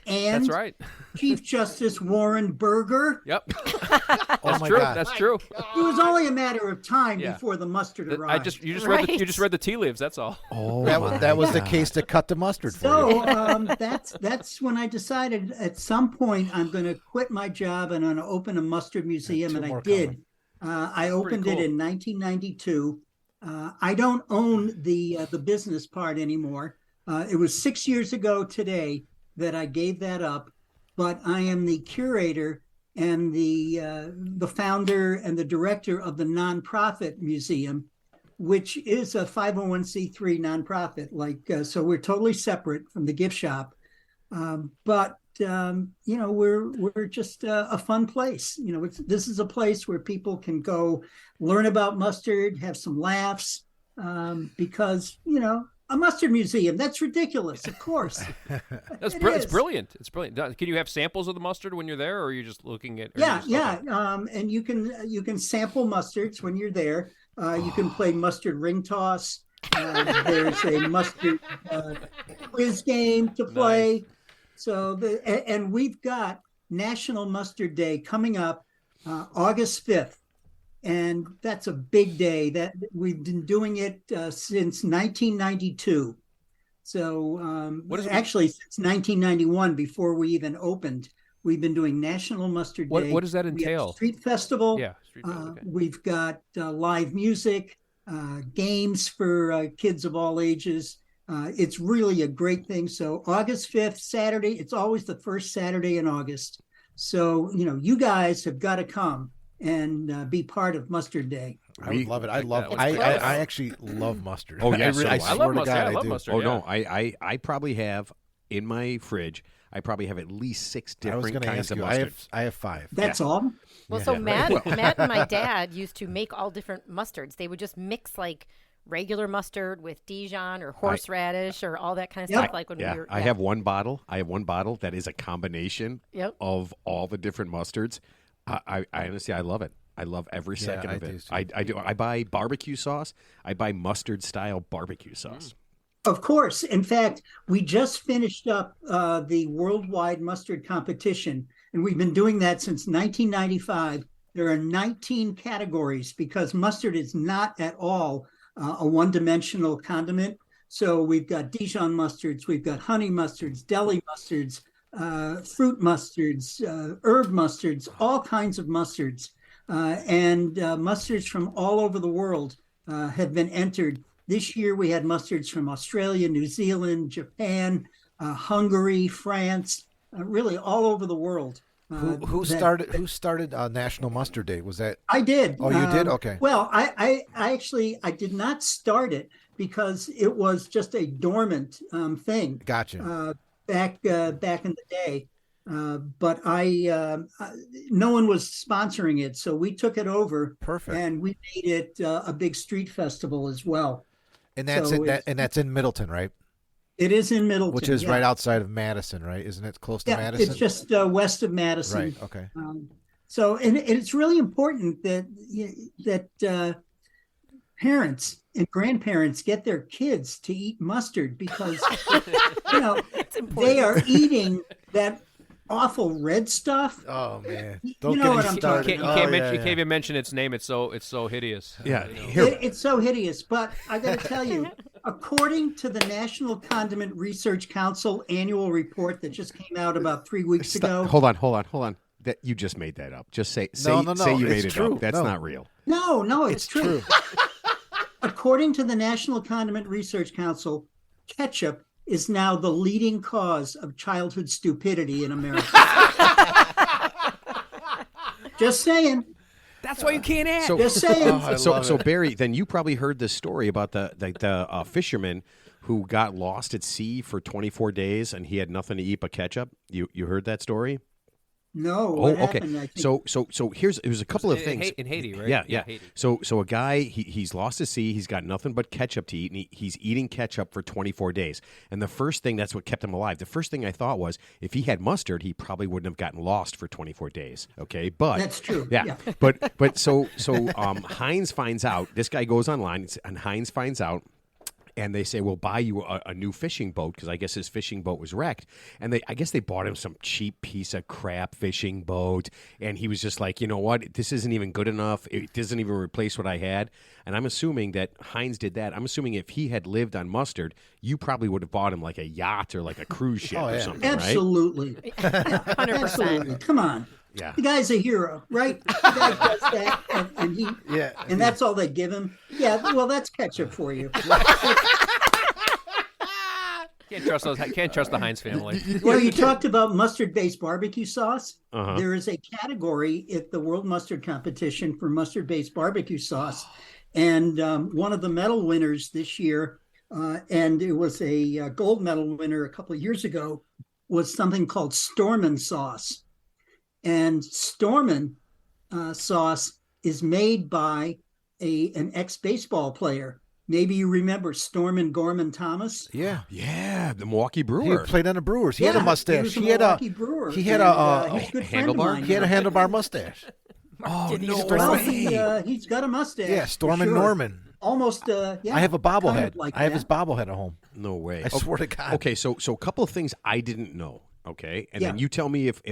and That's right. Chief Justice Warren Burger. Yep. Oh That's my true. God. That's true. It was only a matter of time Yeah. before the mustard arrived. You just Right. read the tea leaves. That's all. Oh, That was the case to cut the mustard for you. So that's when I decided at some point I'm going to quit my job and I'm going to open a mustard museum, two and I more did. I opened cool. it in 1992. I don't own the business part anymore. It was 6 years ago today that I gave that up, but I am the curator and the founder and the director of the nonprofit museum, which is a 501c3 nonprofit. So we're totally separate from the gift shop, but we're just a fun place. This is a place where people can go learn about mustard, have some laughs, because, a mustard museum. That's ridiculous, of course. It's brilliant. It's brilliant. Can you have samples of the mustard when you're there, or are you just looking at? Yeah. And you can sample mustards when you're there. You can play mustard ring toss. There's a mustard quiz game to play. Nice. So and we've got National Mustard Day coming up August 5th. And that's a big day. That we've been doing it since 1992. So actually since 1991, before we even opened, we've been doing National Mustard Day. What does that entail? Street festival. Yeah, street festival. Okay. We've got live music, games for kids of all ages. It's really a great thing. So August 5th, Saturday. It's always the first Saturday in August. So you guys have got to come and be part of Mustard Day. I would love it. I actually love mustard. Oh yeah, I love mustard. I love mustard. Oh no, I probably have in my fridge. I probably have at least 6 different kinds of mustard. I have 5. That's all. Well, so Matt and my dad used to make all different mustards. They would just mix like regular mustard with Dijon or horseradish or all that kind of stuff. Like when we were. I have one bottle. I have one bottle that is a combination of all the different mustards. I honestly, I love it. I love every second of it. I do. I buy barbecue sauce. I buy mustard style barbecue sauce. Of course. In fact, we just finished up the worldwide mustard competition, and we've been doing that since 1995. There are 19 categories because mustard is not at all a one-dimensional condiment. So we've got Dijon mustards, we've got honey mustards, deli mustards, fruit mustards, herb mustards, all kinds of mustards. And mustards from all over the world have been entered. This year we had mustards from Australia, New Zealand, Japan, Hungary, France, really all over the world. Who started National Mustard Day? Was that I did? Oh, you did? Okay. Well, I actually did not start it because it was just a dormant thing. Gotcha. Back in the day, but no one was sponsoring it, so we took it over. Perfect. And we made it a big street festival as well. And that's in Middleton, right? It is in Middleton, which is right outside of Madison, right? Isn't it close to Madison? It's just west of Madison. Right. Okay. So, and it's really important that parents and grandparents get their kids to eat mustard because they are eating that awful red stuff. Oh man, you know what I'm talking about. You can't even mention its name. It's so hideous. Yeah, it's so hideous. But I got to tell you, according to the National Condiment Research Council annual report that just came out about 3 weeks ago. Hold on. That you just made that up. Just say you made it up. That's not real. No, it's true. According to the National Condiment Research Council, ketchup is now the leading cause of childhood stupidity in America. Just saying. That's why you can't act. Just saying. So Barry, then you probably heard this story about the fisherman who got lost at sea for 24 days and he had nothing to eat but ketchup. You heard that story? No. What happened? Okay. So here's a couple of things in Haiti, right? Yeah. Haiti. So a guy he's lost at sea. He's got nothing but ketchup to eat, and he's eating ketchup for 24 days. And the first thing that's what kept him alive. The first thing I thought was if he had mustard, he probably wouldn't have gotten lost for 24 days. Okay, but that's true. Yeah. But so Heinz finds out. This guy goes online, and Heinz finds out. And they say, we'll buy you a new fishing boat because I guess his fishing boat was wrecked. And I guess they bought him some cheap piece of crap fishing boat. And he was just like, you know what? This isn't even good enough. It doesn't even replace what I had. And I'm assuming that Heinz did that. I'm assuming if he had lived on mustard, you probably would have bought him like a yacht or like a cruise ship or something, Absolutely. Right? 100%. Absolutely. Come on. Yeah. The guy's a hero, right? The guy does that, and that's all they give him. Yeah, well, that's ketchup for you. Can't trust the Heinz family. Well, you talked about mustard-based barbecue sauce. Uh-huh. There is a category at the World Mustard Competition for mustard-based barbecue sauce, and one of the medal winners this year, and it was a gold medal winner a couple of years ago, was something called Stormin sauce. And Stormin sauce is made by an ex-baseball player Maybe you remember Stormin' Gorman Thomas. Yeah. Yeah, the Milwaukee He Brewer. played on the Brewers. He Yeah, had a mustache. He was a He had a Milwaukee Brewer. he had and, a he's a good friend of handlebar? mine. he had a handlebar mustache. Oh, Did he no just Well, way. he's got a mustache. Yeah, for Stormin' sure. Norman. Almost. Yeah, I have a bobblehead. kind of like I have that. his bobblehead at home. No way. I swear to God. Okay, so a couple of things I didn't know. Okay, and then Yeah. you tell me if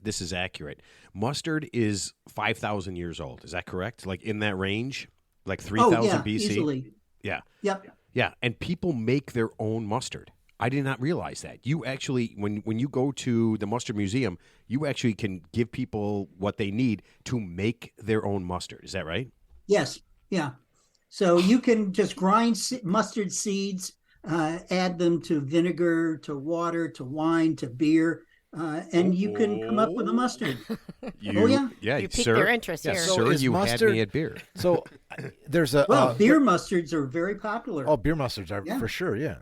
this is accurate. Mustard is 5,000 years old. Is that correct? Like in that range, like 3,000 Oh, yeah, BC. easily. Yeah, Yep. yeah, and people make their own mustard. I did not realize that. You actually, when you go to the Mustard Museum, you actually can give people what they need to make their own mustard. Is that right? Yes. Yeah. So you can just grind mustard seeds, add them to vinegar, to water, to wine, to beer, and you can come up with a mustard. You, yeah? You piqued sir. their interest Yeah, here. So sir, is you had mustard- me at beer. So there's a Well, beer mustards are very popular. Oh, beer mustards are Yeah. for sure. Yeah.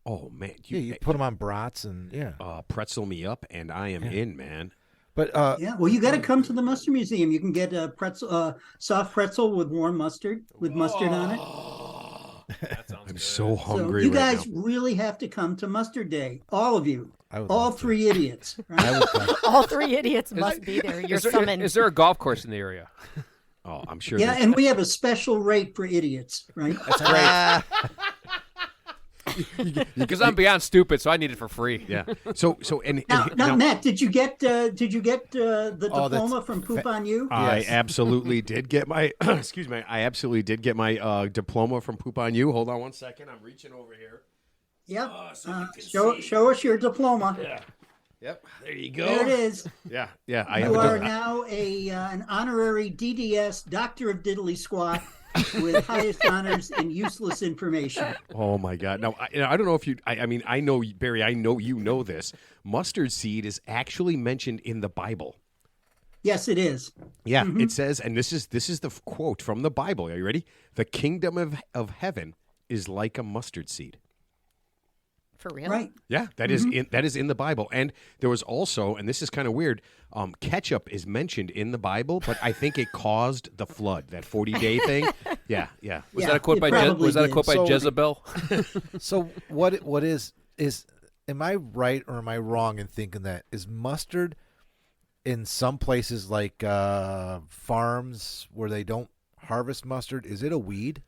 Oh man, Yeah, you put them on brats and yeah. pretzel me up, and I am in, man. But Yeah, well, you got to come to the Mustard Museum. You can get a pretzel, soft pretzel with warm mustard, with mustard on it. That sounds I'm good. so hungry So you right guys now. really have to come to Mustard Day, all of you, I would all love to. three idiots. Right? I would come. All three idiots must be there. You're summoned. Is there a golf course in the area? Oh, I'm sure. Yeah, there's- and we have a special rate for idiots, right? That's great. Because I'm beyond stupid, so I need it for free. Yeah. So and Now, Matt, did you get the Oh, that's diploma from Poop on You? I Yes. absolutely did get my excuse me. I absolutely did get my diploma from Poop on You. Hold on one second. I'm reaching over here. Yep. so you can see. Show us your diploma. Yep. There you go. There it is. Yeah. Yeah. I have You a are now an honorary DDS, Doctor of Diddly Squat, with highest honors in useless information. Oh my God! Now I don't know if you. I mean, I know Barry. I know you know this. Mustard seed is actually mentioned in the Bible. Yes, it is. Yeah, it says, and this is the quote from the Bible. Are you ready? The kingdom of heaven is like a mustard seed. For real? Right. Yeah, that is in the Bible. And there was also, and this is kind of weird, ketchup is mentioned in the Bible, but I think it caused the flood, that 40-day thing. Yeah. Was Yeah, that a quote it by probably Was that a did. quote by So- Jezebel? So what is am I right or am I wrong in thinking that is mustard in some places like farms where they don't harvest mustard, is it a weed?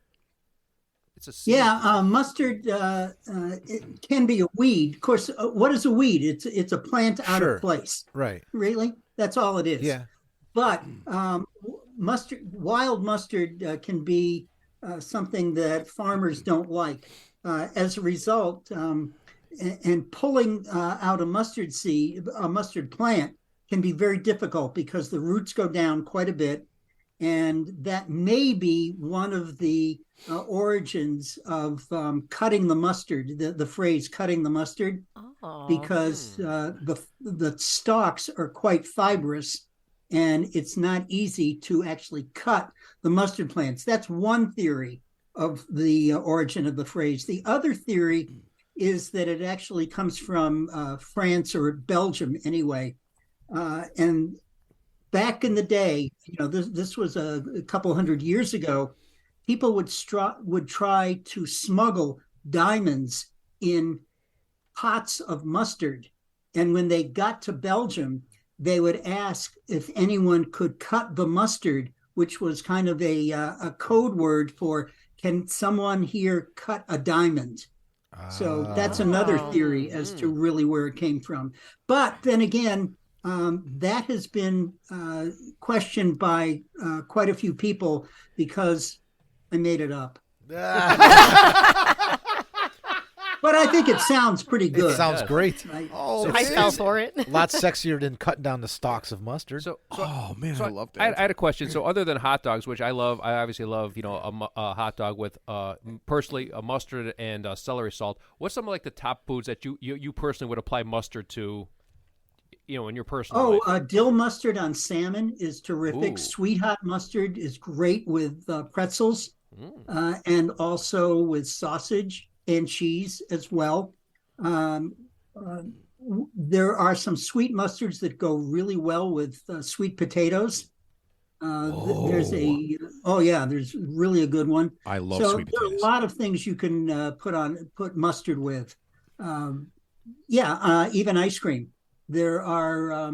It's a seed. Yeah, mustard it can be a weed. Of course, what is a weed? It's a plant out Sure. of place. Right. Really, that's all it is. Yeah. But wild mustard can be something that farmers don't like. As a result, and pulling out a mustard seed, a mustard plant, can be very difficult because the roots go down quite a bit, and that may be one of the origins of cutting the mustard. The phrase "cutting the mustard," Oh. because the stalks are quite fibrous, and it's not easy to actually cut the mustard plants. That's one theory of the origin of the phrase. The other theory is that it actually comes from France or Belgium anyway. And back in the day, this was a couple hundred years ago, people would try to smuggle diamonds in pots of mustard. And when they got to Belgium, they would ask if anyone could cut the mustard, which was kind of a code word for, can someone here cut a diamond? So that's another theory as to really where it came from. But then again, that has been questioned by quite a few people because I made it up. But I think it sounds pretty good. It sounds great. Right? Oh, I fell for it. a lot sexier than cutting down the stalks of mustard. Oh man, I love I that. had a question. So, other than hot dogs, which I love, I obviously love, a hot dog with personally a mustard and celery salt. What's some of like the top foods that you personally would apply mustard to? In your personal life? Dill mustard on salmon is terrific. Ooh. Sweet hot mustard is great with pretzels and also with sausage and cheese as well. There are some sweet mustards that go really well with sweet potatoes. There's there's really a good one. I love so sweet there are potatoes. a lot of things you can put mustard with. Even ice cream. There are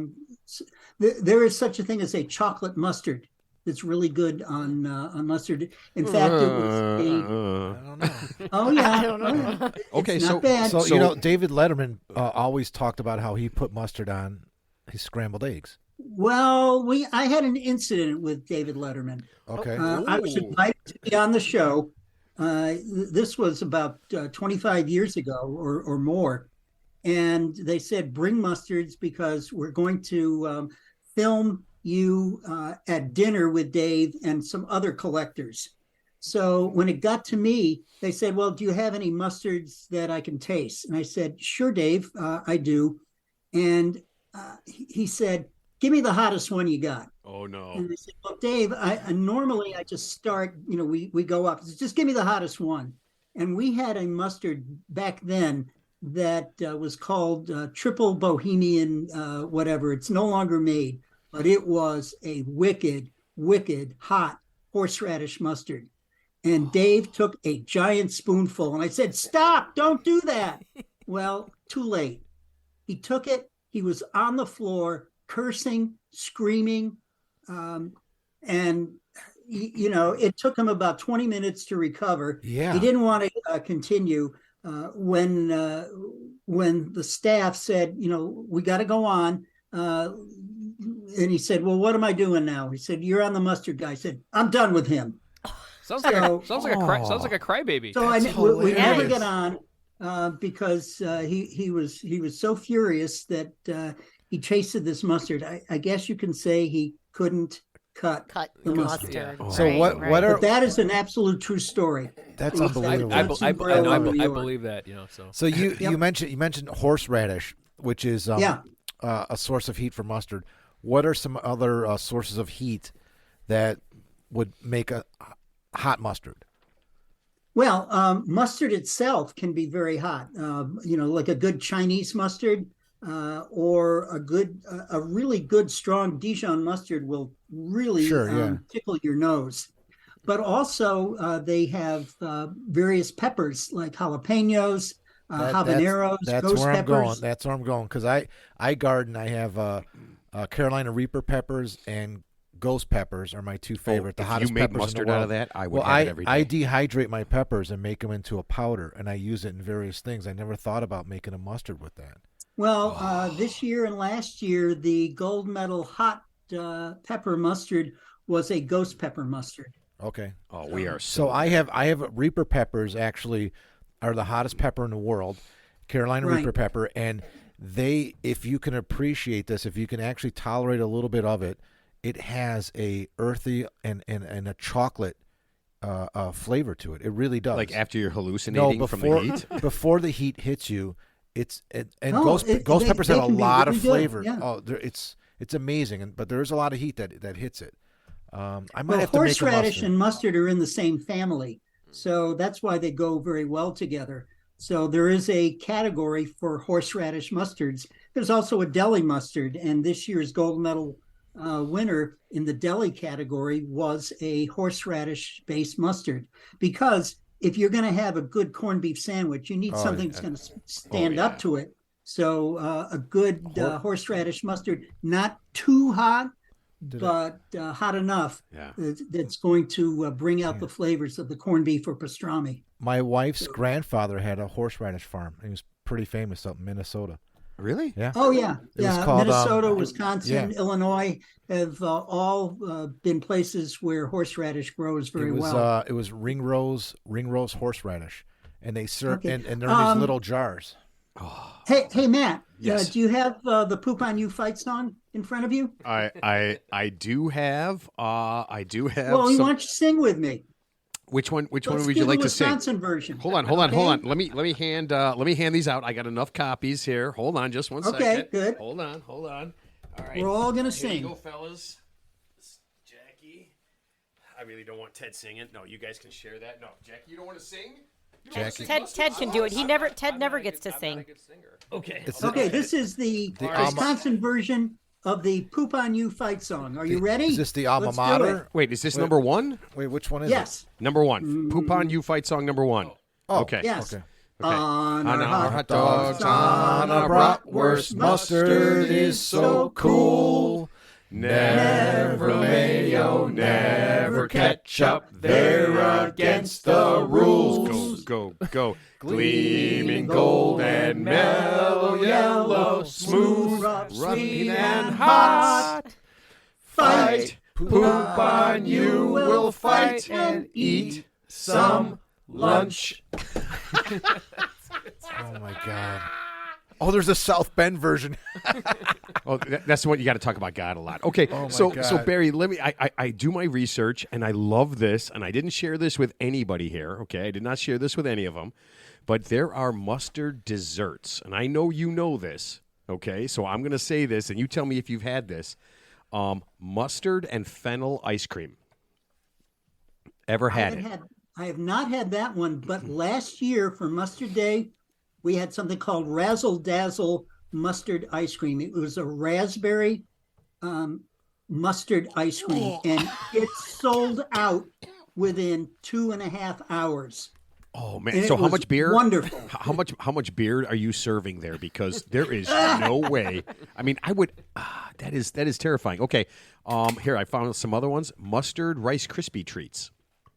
there is such a thing as a chocolate mustard that's really good on mustard. In fact, it was I don't know. oh yeah, I don't know. yeah. Okay, It's so- not bad. So, you know, David Letterman always talked about how he put mustard on his scrambled eggs. Well, I had an incident with David Letterman. Okay. I was invited to be on the show. This was about 25 years ago or more. And they said, bring mustards because we're going to film you at dinner with Dave and some other collectors. So when it got to me, they said, well, do you have any mustards that I can taste? And I said, sure, Dave, I do. And he said, give me the hottest one you got. Oh no! And I said, well, Dave, I normally I just start, we go up. Just give me the hottest one. And we had a mustard back then that was called Triple Bohemian, whatever. It's no longer made, but it was a wicked, wicked hot horseradish mustard. And Dave took a giant spoonful, and I said, stop, don't do that. Well, too late. He took it. He was on the floor, cursing, screaming. And, it took him about 20 minutes to recover. Yeah. He didn't want to continue. When the staff said, we got to go on. And he said, well, what am I doing now? He said, you're on the mustard guy. I said, I'm done with him. Sounds like a crybaby. So we hilarious. never get on because he was so furious that he tasted this mustard. I guess you can say he couldn't cut the mustard. mustard. So Right, what right. are But that is an absolute true story. that's I- unbelievable. I New York. believe that. So So you Yep. mentioned horseradish, which is a source of heat for mustard. What are some other sources of heat that would make a hot mustard? Well, mustard itself can be very hot. Like a good Chinese mustard or a really good strong Dijon mustard will really tickle your nose. But also they have various peppers like jalapenos, habaneros, that's ghost where peppers. I'm going. That's where I'm going because I garden. I have Carolina Reaper peppers and ghost peppers are my two favorite. The if hottest you made peppers in mustard the world. out of that, I would have it every day. I dehydrate my peppers and make them into a powder, and I use it in various things. I never thought about making a mustard with that. Well, this year and last year, the gold medal hot pepper mustard was a ghost pepper mustard. Okay. Oh, we are So I have Reaper peppers actually are the hottest pepper in the world, Carolina Right. Reaper pepper, and they, if you can appreciate this, if you can actually tolerate a little bit of it, it has a earthy and a chocolate flavor to it. It really does. like after you're hallucinating from the heat. before the heat hits you, No, ghost peppers have a can be lot of really good, flavor. yeah. Oh, it's amazing, but there is a lot of heat that hits it. I might Well, have to make a horseradish mustard. and mustard are in the same family, so that's why they go very well together. So there is a category for horseradish mustards. There's also a deli mustard, and this year's gold medal winner in the deli category was a horseradish-based mustard. Because if you're going to have a good corned beef sandwich, you need something that's going to stand up to it. So a good horseradish mustard, not too hot, but hot enough that's going to bring out the flavors of the corned beef or pastrami. My wife's grandfather had a horseradish farm. He was pretty famous up in Minnesota. Really? Yeah. Oh, yeah. It was Yeah. called, Minnesota, Wisconsin, yeah. Illinois have all been places where horseradish grows very well. It was ringrose horseradish, and they serve Okay. and they're in these little jars. Hey, Matt, Yes. do you have the Poop on You fight song in front of you? I do have Well, why some... don't you sing with me? Which one Let's would do you the like to sing? Wisconsin version. Hold on. Let me hand these out. I got enough copies here. Hold on just one second. Okay, good. Hold on. All right. We're all gonna Here you sing. go, fellas. This is Jackie. I really don't want Ted singing. No, you guys can share that. No, Jackie, you don't want to sing? You don't wanna Jackie. sing? Ted can do it. Ted never gets to sing. Okay. Okay, this is the Wisconsin version of the Poop on You fight song. Are you ready? Is this the alma Let's do mater? it. Wait, is this number one? Wait, which one is Yes. Number one. Poop on You fight song number one. Oh, okay. Yes. Okay. Okay. On our our hot dogs, on our bratwurst, mustard is so cool. Never mayo, never ketchup. They're against the rules. Go, go, go. Gleaming gold and mellow yellow, smooth, sweet and hot. Fight, poop on you, we'll fight and eat some lunch. Oh my God. Oh, there's a South Bend version. Oh, that's the one you got to talk about God a lot. Okay, Oh my so God. Barry, let me. I do my research, and I love this, and I didn't share this with anybody here. Okay, I did not share this with any of them, but there are mustard desserts, and I know you know this. Okay, so I'm going to say this, and you tell me if you've had this: mustard and fennel ice cream. Ever had it? I have not had that one, but last year for Mustard Day, we had something called Razzle Dazzle mustard ice cream. It was a raspberry mustard ice cream, and it sold out within 2.5 hours. Oh man! And So it how was much beer? Wonderful. How much beer are you serving there? Because there is no way. I mean, I would. That is terrifying. Okay, here I found some other ones. Mustard Rice Krispie treats.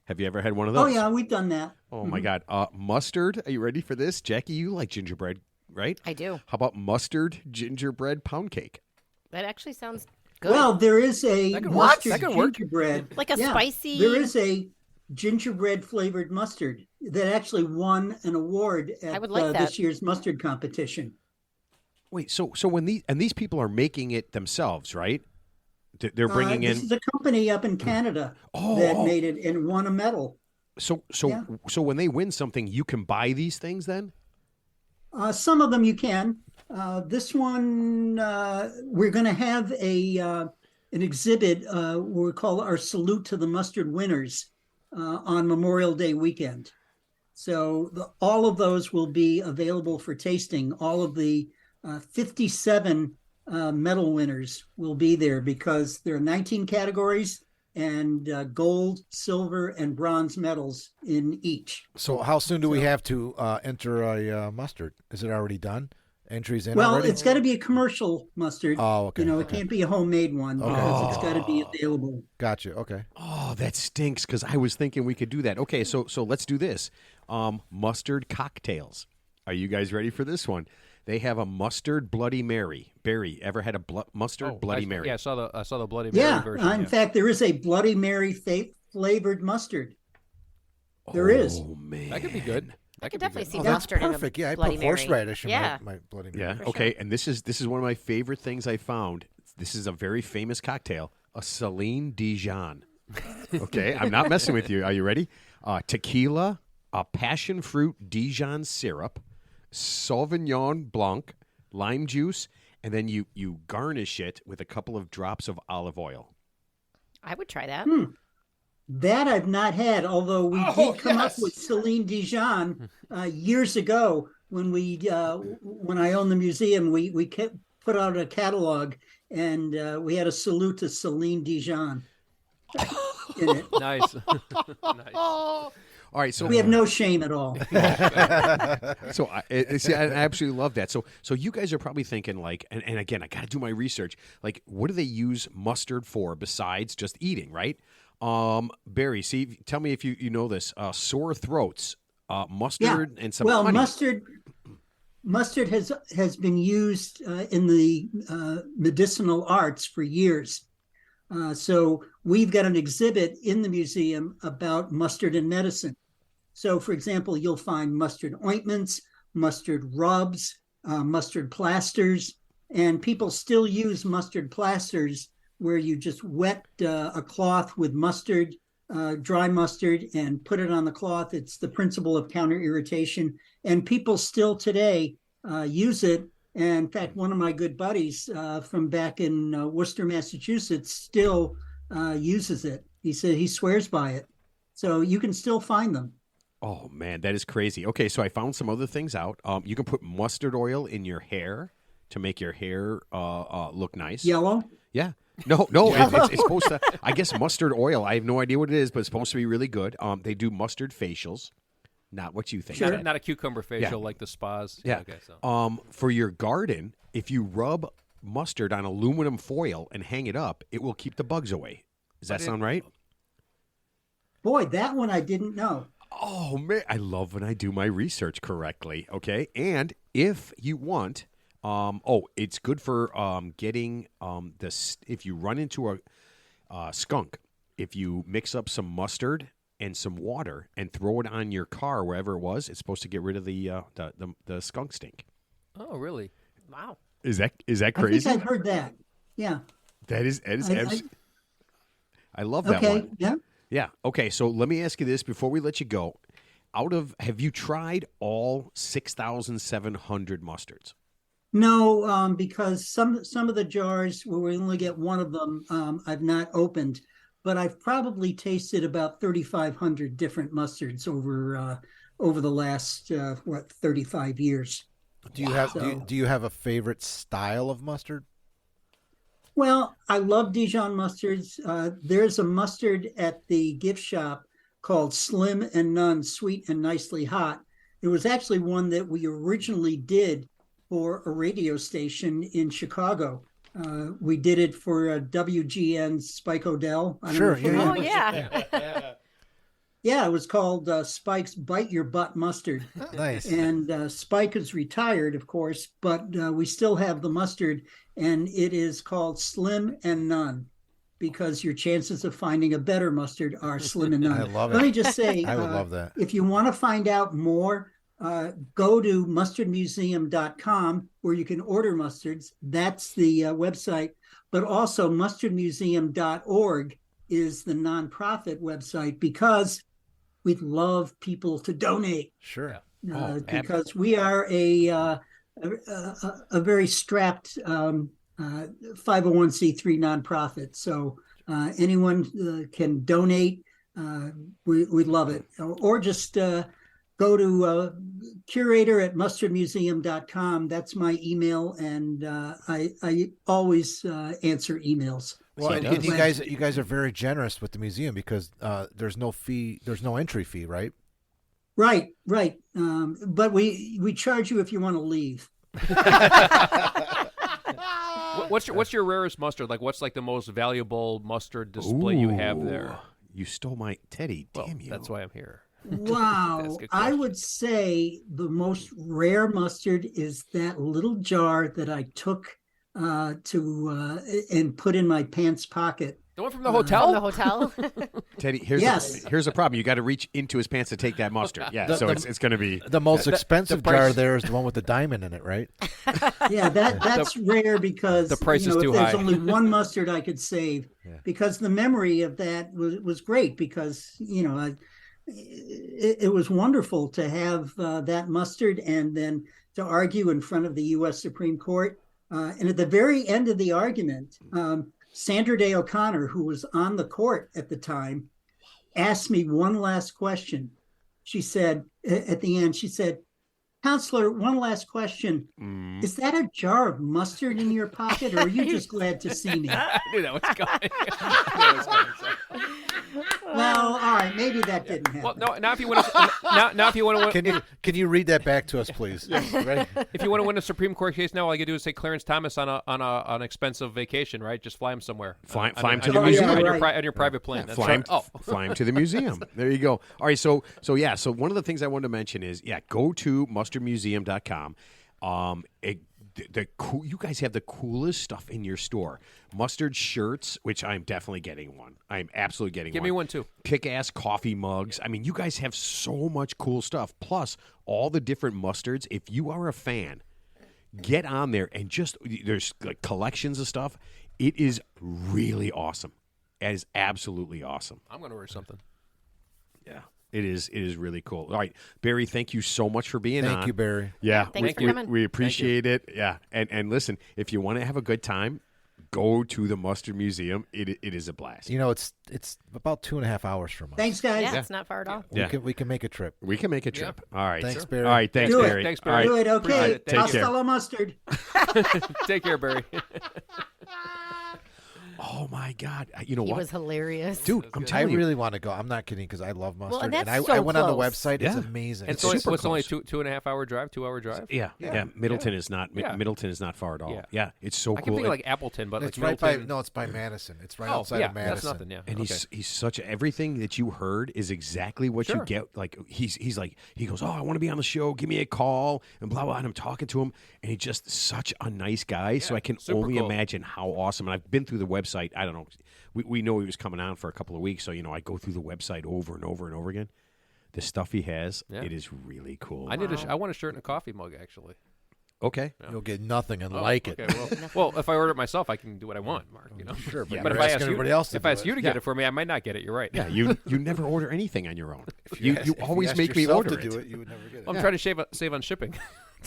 Have you ever had one of those? Oh yeah, we've done that. Oh my God! Mustard. Are you ready for this, Jackie? You like gingerbread, right? I do. How about mustard gingerbread pound cake? That actually sounds good. Well, there is a That could work. mustard That could work. gingerbread. Like a spicy- There is a gingerbread flavored mustard that actually won an award I at would like that. this year's mustard competition. Wait, so when these people are making it themselves, right? They're bringing This in. is a company up in Canada that made it and won a medal. So Yeah. when they win something, you can buy these things then. Some of them you can. This one, we're going to have an exhibit we call our Salute to the Mustard Winners on Memorial Day weekend. So all of those will be available for tasting. All of the 57 medal winners will be there because there are 19 categories and gold, silver, and bronze medals in each. So how soon do we have to enter a mustard? Is it already done? Entries in Well, already? it's got to be a commercial mustard. Oh, okay. You know, it can't be a homemade one because it's got to be available. Gotcha. Okay. Oh, that stinks because I was thinking we could do that. Okay, so let's do this. Mustard cocktails. Are you guys ready for this one? They have a mustard Bloody Mary. Barry, ever had a mustard Bloody Mary? Yeah, I saw the Bloody Mary Yeah, version. in fact, there is a Bloody Mary flavored mustard. There is. Oh man, That could be good. That I could could be definitely good. see Oh, that's mustard perfect. in a Yeah, I Bloody put Mary. horseradish in Yeah. my Bloody Mary. Yeah. For Okay. And this is one of my favorite things I found. This is a very famous cocktail, a Celine Dijon. Okay, I'm not messing with you. Are you ready? Tequila, a passion fruit Dijon syrup, Sauvignon Blanc, lime juice, and then you garnish it with a couple of drops of olive oil. I would try that. That I've not had, although we did come up with Celine Dijon years ago when when I owned the museum. We put out a catalog and we had a salute to Celine Dijon in it. Nice. Nice. All right, so We have no shame at all. So I absolutely love that. So you guys are probably thinking like, and again, I got to do my research. Like, what do they use mustard for besides just eating, right? Barry, tell me if you know this. Sore throats, mustard, and some well, honey. mustard has been used in the medicinal arts for years. So we've got an exhibit in the museum about mustard and medicine. So, for example, you'll find mustard ointments, mustard rubs, mustard plasters, and people still use mustard plasters where you just wet a cloth with mustard, dry mustard, and put it on the cloth. It's the principle of counter irritation. And people still today use it. And in fact, one of my good buddies from back in Worcester, Massachusetts, still uses it. He said he swears by it. So you can still find them. Oh man, that is crazy. Okay, so I found some other things out. You can put mustard oil in your hair to make your hair look nice. Yellow. Yeah. No, it's supposed to. I guess mustard oil. I have no idea what it is, but it's supposed to be really good. They do mustard facials, not what you think. Sure. Ted. Not a cucumber facial Yeah. like the spas. Yeah. Okay, so. For your garden, if you rub mustard on aluminum foil and hang it up, it will keep the bugs away. Does that sound right? Boy, that one I didn't know. Oh man, I love when I do my research correctly. Okay, and if you want, it's good for getting this. If you run into a skunk, if you mix up some mustard and some water and throw it on your car wherever it was, it's supposed to get rid of the skunk stink. Oh, really? Wow. Is that I crazy? think I've heard that. Yeah. That is I love that Okay. one. Yeah. Yeah. Okay. So let me ask you this before we let you go. Have you tried all 6,700 mustards? No, because some of the jars where we only get one of them, I've not opened, but I've probably tasted about 3,500 different mustards over the last 35 years. Do you have a favorite style of mustard? Well, I love Dijon mustards. There's a mustard at the gift shop called Slim and None Sweet and Nicely Hot. It was actually one that we originally did for a radio station in Chicago. We did it for WGN's Spike O'Dell. I don't know Sure. if you Yeah. remember. Oh, yeah. Yeah, it was called Spike's Bite Your Butt Mustard. Nice. And Spike is retired, of course, but we still have the mustard, and it is called Slim and None because your chances of finding a better mustard are slim and none. I love it. Let me just say, I would love that. if you want to find out more, go to mustardmuseum.com where you can order mustards. That's the website. But also mustardmuseum.org is the nonprofit website because we'd love people to donate. Sure. Because we are a very strapped 501c3 nonprofit. So anyone can donate. We'd love it. Or just go to curator at mustardmuseum.com. That's my email, and I always answer emails. Well, So and you guys are very generous with the museum because there's no entry fee, right? Right. But we charge you if you want to leave. What's your rarest mustard? Like, what's like the most valuable mustard display you have there? You stole my Teddy. Damn you. That's why I'm here. Wow. That's a good I question. would say the most rare mustard is that little jar that I took and put in my pants pocket. The one from the From hotel? the hotel. Teddy, here's a problem. You got to reach into his pants to take that mustard. Yeah, it's going to be The most expensive price- jar there is the one with the diamond in it, right? Yeah, that's rare because the price is if too there's high. only one mustard I could save, because the memory of that was great because it was wonderful to have that mustard and then to argue in front of the U.S. Supreme Court. And at the very end of the argument, Sandra Day O'Connor, who was on the court at the time, asked me one last question. She said, at the end, she said, "Counselor, one last question. Is that a jar of mustard in your pocket, or are you just glad to see me?" I knew that was coming. Well, all right, maybe that didn't happen. Well, no. Now, if you want to, now if you want to, Can you read that back to us, please? Ready? if you want to win a Supreme Court case, now all you got to do is take Clarence Thomas on an expensive vacation, right? Just fly him somewhere. Fly him on to your- the museum. on your private plane. That's Fly him, right. fly him to the museum. There you go. All right, so one of the things I wanted to mention is, go to mustardmuseum.com. You guys have the coolest stuff in your store. Mustard shirts, which I'm definitely getting one. I'm absolutely getting one. Give me one, too. Kick-ass coffee mugs. I mean, you guys have so much cool stuff. Plus, all the different mustards. If you are a fan, get on there and there's like collections of stuff. It is really awesome. It is absolutely awesome. I'm going to order something. Yeah. It is really cool. All right, Barry, thank you so much for being on. Thank you, Barry. Yeah, Thanks for coming. we appreciate it. Yeah, and listen, if you want to have a good time, go to the Mustard Museum. It is a blast. You know, it's about 2.5 hours from us. Thanks, guys. Yeah, it's not far at all. We can make a trip. We can make a trip. All right. Thanks, Barry. All right. Thanks, Do it. Barry. Thanks, All Barry. right. Do it. Okay. Appreciate it. Take Hasta care. la mustard. Take care, Barry. Oh my God! You know He what, was hilarious. dude? I'm I telling you. really want to go. I'm not kidding because I love mustard. and that's I so went on the close. website. It's Yeah. amazing. And It's so super it's only close. 2.5 hour drive, 2 hour drive. Yeah. Middleton is not. Yeah. Middleton is not far at all. Yeah. Yeah, it's so I cool. can think of like Appleton, but it's like right by. Middleton. No, it's by Madison. It's right Oh, outside yeah, of Madison. that's nothing. Yeah, And okay. he's such everything that you heard is exactly what you Sure. get. Like he's like he goes, oh, I want to be on the show. Give me a call and blah blah. And I'm talking to him, and he's just such a nice guy. So I can super only cool. imagine how awesome. And I've been through the website. I don't know. We know he was coming on for a couple of weeks, so I go through the website over and over and over again. The stuff he has, Yeah. it is really cool. I want a shirt and a coffee mug actually. Okay. You'll get nothing and Oh, like it. okay, well, if I order it myself, I can do what I want, Mark. Sure, but But you're if I asking ask you, everybody else to if do I ask it. you to get it for me, I might not get it. You're right. Yeah, you never order anything on your own. You If always asked make me yourself order to do it. You would never get it. I'm trying to save on shipping.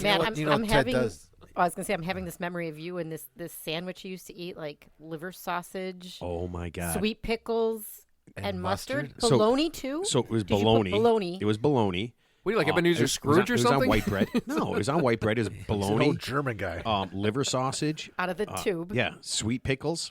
Man, You know what I'm Ted having. does? Oh, I was gonna say I'm having this memory of you and this sandwich you used to eat, like liver sausage, Oh my God. sweet pickles, And and mustard. So- Bologna too. So it was Did you put bologna. bologna? It was bologna. What do you like? Uh, Ebenezer it was Scrooge on- or It was something? on white bread. No, it was on white bread. It was He's an bologna, old German guy. liver sausage. Out of the tube. Yeah, sweet pickles,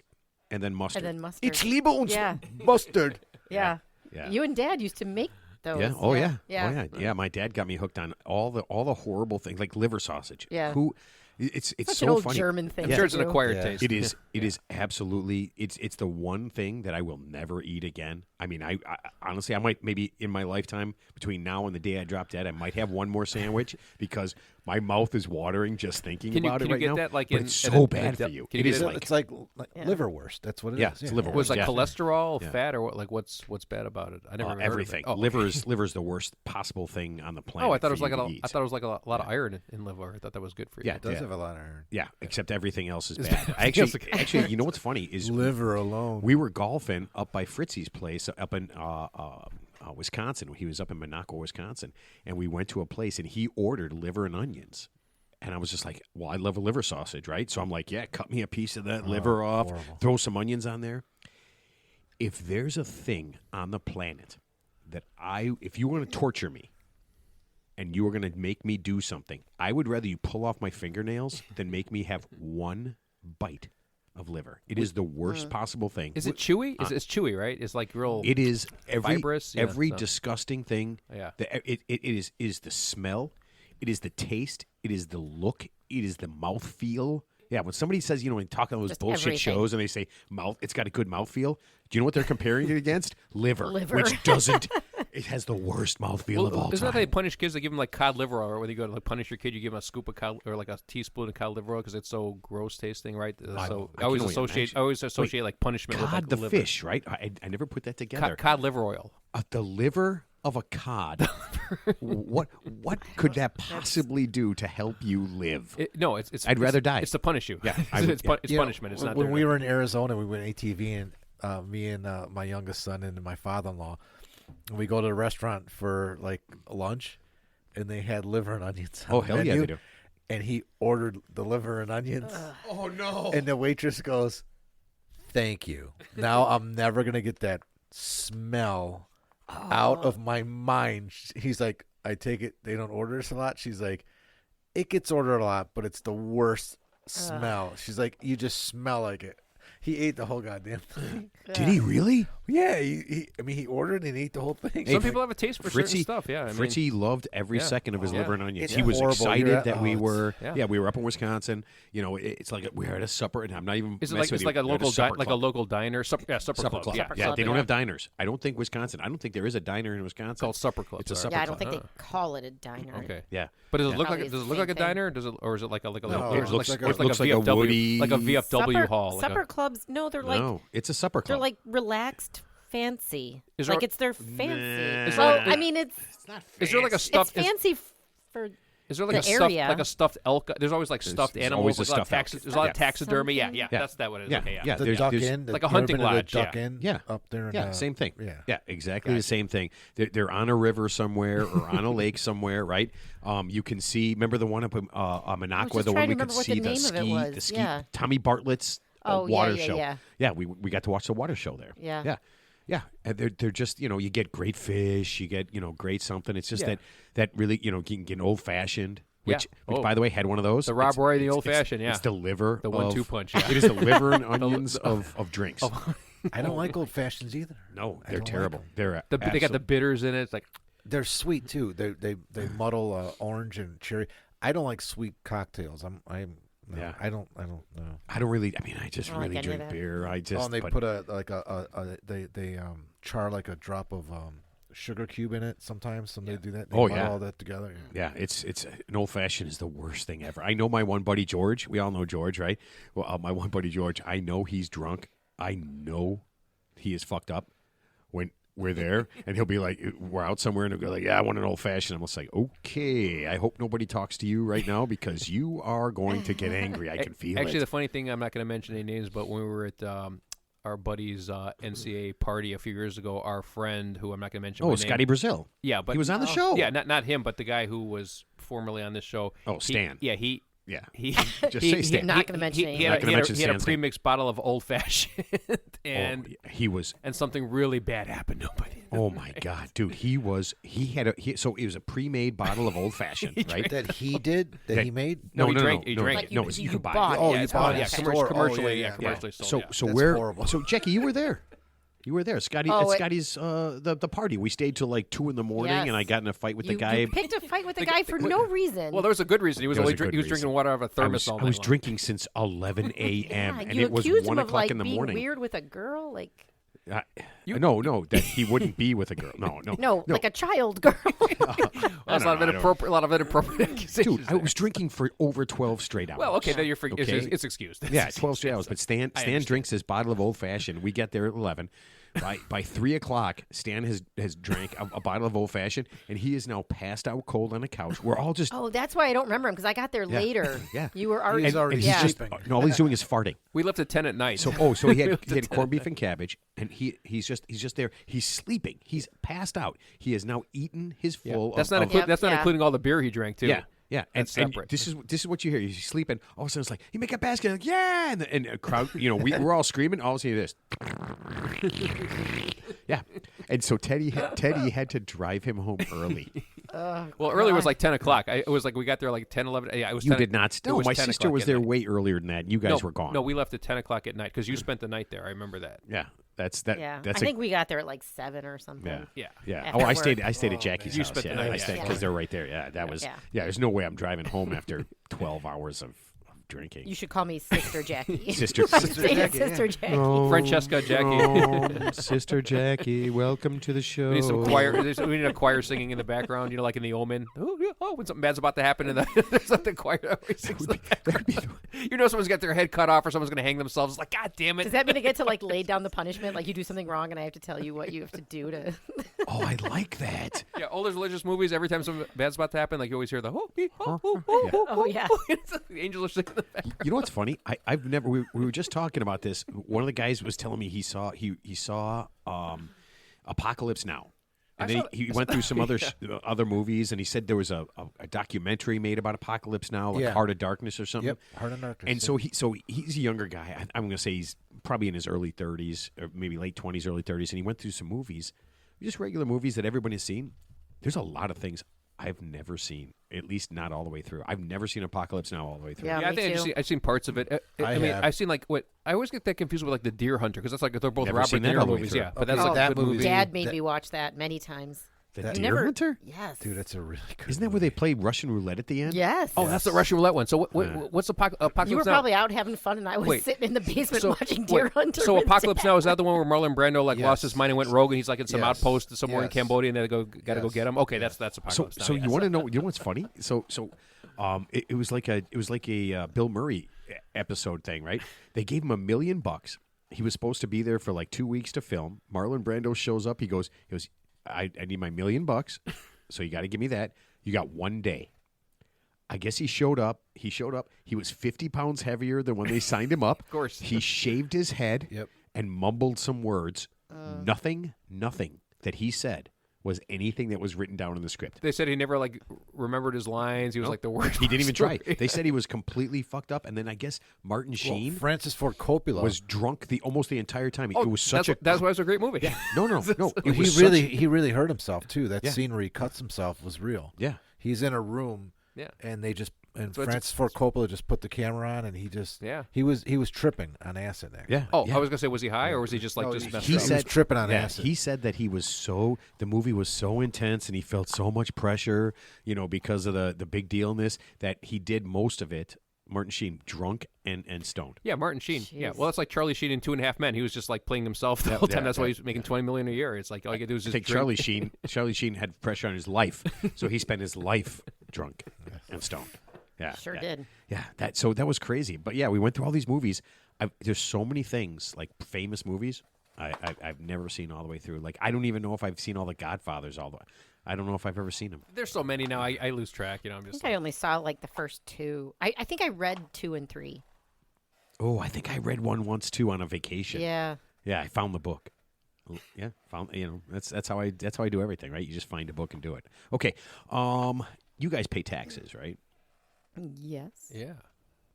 and then mustard. And then mustard. Liebe uns Yeah. mustard. yeah. Yeah. You and Dad used to make those. Yeah. Oh yeah. Yeah. Oh yeah. Yeah. My dad got me hooked on all the horrible things like liver sausage. Yeah. Who? It's Such so an old funny. German thing. I'm to sure it's an do. acquired Yeah. taste. It is. It is absolutely. It's the one thing that I will never eat again. I mean, I honestly, I might maybe in my lifetime between now and the day I drop dead, I might have one more sandwich because my mouth is watering just thinking Can you- about can it you right get now. that, like, but in- it's in so a- bad in a- for you. can It you is get it- like It's like Yeah. liverwurst. That's what it is. Yeah, it's liverwurst. Was like Yeah. cholesterol, Yeah. fat, or what? Like what's bad about it? I never even heard of it. everything. Oh. Liver's the worst possible thing on the planet. Oh, I thought it for was like you a, to I eat. thought it was like a lot of iron in liver. I thought that was good for you. Yeah, It does have a lot of iron. Yeah, except everything else is Is bad. that- Actually, you know what's funny is Liver alone. we were golfing up by Fritzy's place up in Wisconsin. He was up in Monaco, Wisconsin, and we went to a place and he ordered liver and onions. And I was just like, well, I love a liver sausage, right? So I'm like, yeah, cut me a piece of that liver off, horrible. throw some onions on there. If there's a thing on the planet that if you want to torture me and you are going to make me do something, I would rather you pull off my fingernails than make me have one bite of liver. It is the worst possible thing. Is it chewy? It's chewy, right? It's like real. It is every fibrous? Yeah, every so- disgusting thing. Yeah. It is the smell. It is the taste. It is the look. It is the mouth feel. Yeah, when somebody says, when talking on those Just bullshit everything. shows and they say mouth, it's got a good mouthfeel. Do you know what they're comparing it against? Liver, Liver. which doesn't. It has the worst mouthfeel of all isn't that time. they punish kids? They give them like cod liver oil, or when you go to like punish your kid, you give them a scoop of cod or like a teaspoon of cod liver oil because it's so gross tasting, right? So I I always can only associate. imagine. I always associate like punishment with Cod like the liver. fish, right? I never put that together. Cod liver oil. The liver of a cod. what could that possibly do to help you live? No, it's. I'd rather die. It's to punish you. Yeah, it's You know, punishment. It's not when there we to- were in Arizona, we went ATV and me and my youngest son and my father-in-law, we go to a restaurant for like lunch, and they had liver and onions. on Oh, the hell yeah, menu, they do. And he ordered the liver and onions. Oh no! And the waitress goes, "Thank you. Now I'm never gonna get that smell out of my mind." He's like, "I take it they don't order this a lot." She's like, "It gets ordered a lot, but it's the worst smell." She's like, "You just smell like it." He ate the whole goddamn thing. Did he really? Yeah, he ordered and ate the whole thing. Some people have a taste for Fritzy, certain stuff. Yeah, I mean, Fritzy loved every Yeah. second of his Yeah. liver and onions. It's He was horrible. excited You're at- that we it's- were. yeah. Yeah, we were up in Wisconsin. It's like we're at a supper, and I'm not even. is it messing like with it's you. like a We're at local supper like a club. local diner? Supper club. supper club. Supper Yeah, club, they don't yeah. have diners. I don't think Wisconsin. I don't think there is a diner in Wisconsin. Called supper club. It's a sorry. supper Yeah, I don't club. think they call it a diner. Okay. Yeah, But does it look Probably like it's does it the look like a same thing. diner? Or is it like a No, or it is looks like like a- looks like a VFW woody- like a VFW supper, hall? Like supper a, clubs, no, they're like no, it's a supper they're club. like relaxed, fancy. Is Like there- it's their fancy. Nah. Is there Well, like- I mean, it's is there like a it's stuffed? fancy for Is there like the a stuffed area. like a stuffed elk? There's always like stuffed there's animals. always a There's a lot of stuffed elk. there's a lot of Stuffed taxidermy. Yeah, something? yeah, Yeah. that's that what it is. Yeah, Okay, yeah. the there's- duck there's- inn, like a you ever hunting been to the lodge, Duck yeah. Inn Yeah. up there. In, Yeah, same thing. Yeah. Yeah, exactly the same thing. They're on a river somewhere or on a lake somewhere, right? You can see. Remember the one up in Minocqua, just the one trying we to could remember what see the name of it was. the ski. Yeah. Tommy Bartlett's water yeah, show. yeah. Yeah, we got to watch the water show there. Yeah. Yeah, and they're just you get great fish, you get great something. It's just Yeah. that really you can get old fashioned. Which, Yeah. by the way, had one of those. The Rob It's- Roy, the it's- old-fashioned, yeah. It's the liver. The 1-2 punch, yeah. It is the liver and onions of drinks. I don't like old fashions either. No, I they're don't like terrible. 'em. They're They got the bitters in it. It's like They're sweet too. They muddle orange and cherry. I don't like sweet cocktails. No, Yeah. I don't know. I don't really. I mean, I just I don't like really any of drink that. beer. I just. Oh, and they but- put they char like a drop of sugar cube in it. Sometimes they do that. They Oh, muddle yeah. all that together. Yeah, it's an old fashioned is the worst thing ever. I know my one buddy George. We all know George, right? Well, my one buddy George. I know he's drunk. I know he is fucked up when we're there, and he'll be like, we're out somewhere, and he'll go like, "Yeah, I want an old fashioned." I'm just like, "Okay, I hope nobody talks to you right now because you are going to get angry. I can feel actually it." the funny thing. I'm not going to mention any names, but when we were at our buddy's NCAA party a few years ago, our friend who I'm not going to mention. by name, Scotty Brazil. Yeah, but He was on the show. Yeah, not him, but the guy who was formerly on this show. Oh, Stan. He Just say Stan. Not going to mention he names. had, Not gonna he had mention a, he had a Stan's name. pre-mixed bottle of old fashioned, and he was. and something really bad happened to him. Oh my god, dude! He was. So it was a pre-made bottle of old fashioned, right? That he did. That he made. No, he no, drank- no, he no, drank Like it. you, no, you, you could buy bought it. Oh, yeah, you it's bought all it. okay. Yeah, store. commercially, Yeah. commercially sold. So yeah. so That's where? horrible. So Jackie, you were there. You were there, Scotty. Oh, at it- Scotty's the party. We stayed till like 2 a.m, Yes. and I got in a fight with the You guy. picked a fight with the guy for no reason. Well, there was a good reason. He was There was only a good he was reason. drinking water out of a thermos all I night was long. drinking since 11 a.m. yeah, and you it was accused 1 him of o'clock like in the being morning. weird with a girl, like No, that he wouldn't be with a girl. No. like a child girl. That's a lot of inappropriate accusations. Dude, I was drinking for over 12 straight hours. Well, okay, then you're Okay. it's excused. Yeah, 12 straight hours. But Stan understand. drinks his bottle of old fashioned. We get there at 11. By 3 o'clock, Stan has drank a bottle of old fashioned, and he is now passed out cold on the couch. We're all just. Oh, that's why I don't remember him because I got there later. Yeah. You were already. He's already and he's just, sleeping. all he's doing is farting. We left at 10 at night. So he had corned beef and cabbage, and he's just there. He's sleeping. He's passed out. He has now eaten his full. that's of, not of, that's not Yeah. including all the beer he drank too. Yeah. Yeah, and That's separate. this is what you hear. He's sleeping. All of a sudden, it's like you make a basket. Like, yeah, and a crowd. We're all screaming. All of a sudden, this. Yeah, and so Teddy had to drive him home early. Well, early was like 10 o'clock. It was like we got there like 10, 11. Yeah, it was. You 10, did not. it No, was my 10 sister o'clock was at there night. way earlier than that. You guys were gone. No, we left at 10 o'clock at night because you spent the night there. I remember that. Yeah, that's that. Yeah, That's I think we got there at like 7 or something. Yeah. Yeah. Yeah. After Oh, I work. stayed at Jackie's You house. spent the Yeah, night, I yeah. stayed Yeah. because they're right there. Yeah, that was. Yeah. Yeah, there's no way I'm driving home after 12 hours of drinking. You should call me Sister Jackie. Sister Jackie. Sister Jackie. Francesca, Jackie. Sister Jackie, welcome to the show. We need some choir. We need a choir singing in the background. Like in The Omen. Oh, when something bad's about to happen, and there's something choir always sings in the background. Someone's got their head cut off, or someone's going to hang themselves. It's like, God damn it! Does that mean I get to like lay down the punishment? Like you do something wrong and I have to tell you what you have to do to. Oh, I like that. Yeah, all those religious movies. Every time something bad's about to happen, like you always hear the Oh yeah. the angels are singing in the background. You know what's funny? I've never. We were just talking about this. One of the guys was telling me he saw Apocalypse Now. And then he went through some other movies, and he said there was a documentary made about Apocalypse Now, like Yeah. Heart of Darkness or something. Yep, Heart of Darkness. And so he's a younger guy. I'm going to say he's probably in his early 30s, or maybe late 20s, early 30s, and he went through some movies, just regular movies that everybody has seen. There's a lot of things I've never seen, at least not all the way through. I've never seen Apocalypse Now all the way through. Yeah. Yeah, I me think too. I've seen parts of it. I I mean, have. I've seen like what I always get that confused with like the Deer Hunter because that's like they're both Never Robert seen De that Niro all the way movies. through. Yeah, but Okay, that's like that a good movie. movie- Dad made that- me watch that many times. The That- Deer Never- Hunter? Yes. Dude, that's a really good. Isn't that where they play Russian roulette at the end? Yes. Oh, that's the Russian roulette one. So what's Apocalypse You were Now? probably out having fun, and I was Wait. sitting in the basement So- watching Deer wait, Hunter. So with Apocalypse Dad. Now, is that the one where Marlon Brando like lost his Yes. mind and went rogue and he's like in some Yes. outpost somewhere in Yes. Cambodia and they got to go Yes. get him? Okay, that's So, Apocalypse Now. so yes. you want to know? You know what's funny? It was like a Bill Murray episode thing, right? They gave him $1 million. He was supposed to be there for like 2 weeks to film. Marlon Brando shows up. He goes, I need my $1 million, so you got to give me that. You got 1 day. I guess he showed up. He was 50 pounds heavier than when they signed him up. Of course. He shaved his head Yep. and mumbled some words. Nothing that he said was anything that was written down in the script. They said he never remembered his lines. He was like the worst. He didn't even try. They said he was completely fucked up, and then I guess Martin Sheen Francis Ford Coppola was drunk almost the entire time. It was such that's why it's a great movie. Yeah. No. He really hurt himself too. That Yeah. scene where he cuts himself was real. Yeah. He's in a room. Yeah. And So Francis Ford Coppola just put the camera on, and he was tripping on acid. Actually. Yeah. Oh, yeah. I was gonna say, was he high or was he just No, just messed he up? was tripping on Yeah, acid. he said that the movie was so intense and he felt so much pressure, because of the big deal in this, that he did most of it, Martin Sheen, drunk and stoned. Yeah, Martin Sheen. Jeez. Yeah, well, that's like Charlie Sheen in 2.5 Men. He was just playing himself the whole time. yeah, That's why he's making $20 million a year. It's like all you can do is I just think drink. Charlie Sheen had pressure on his life, so he spent his life drunk and stoned. Yeah, Sure yeah. did. Yeah, that was crazy. But yeah, we went through all these movies. There's so many things, like famous movies, I've never seen all the way through. Like, I don't even know if I've seen all the Godfathers I don't know if I've ever seen them. There's so many now. I lose track. I'm I just. think I only saw the first two. I think I read 2 and 3. Oh, I think I read one once too on a vacation. Yeah. Yeah, I found the book. Yeah, that's how I do everything, right? You just find a book and do it. Okay. You guys pay taxes, right? Yes. Yeah.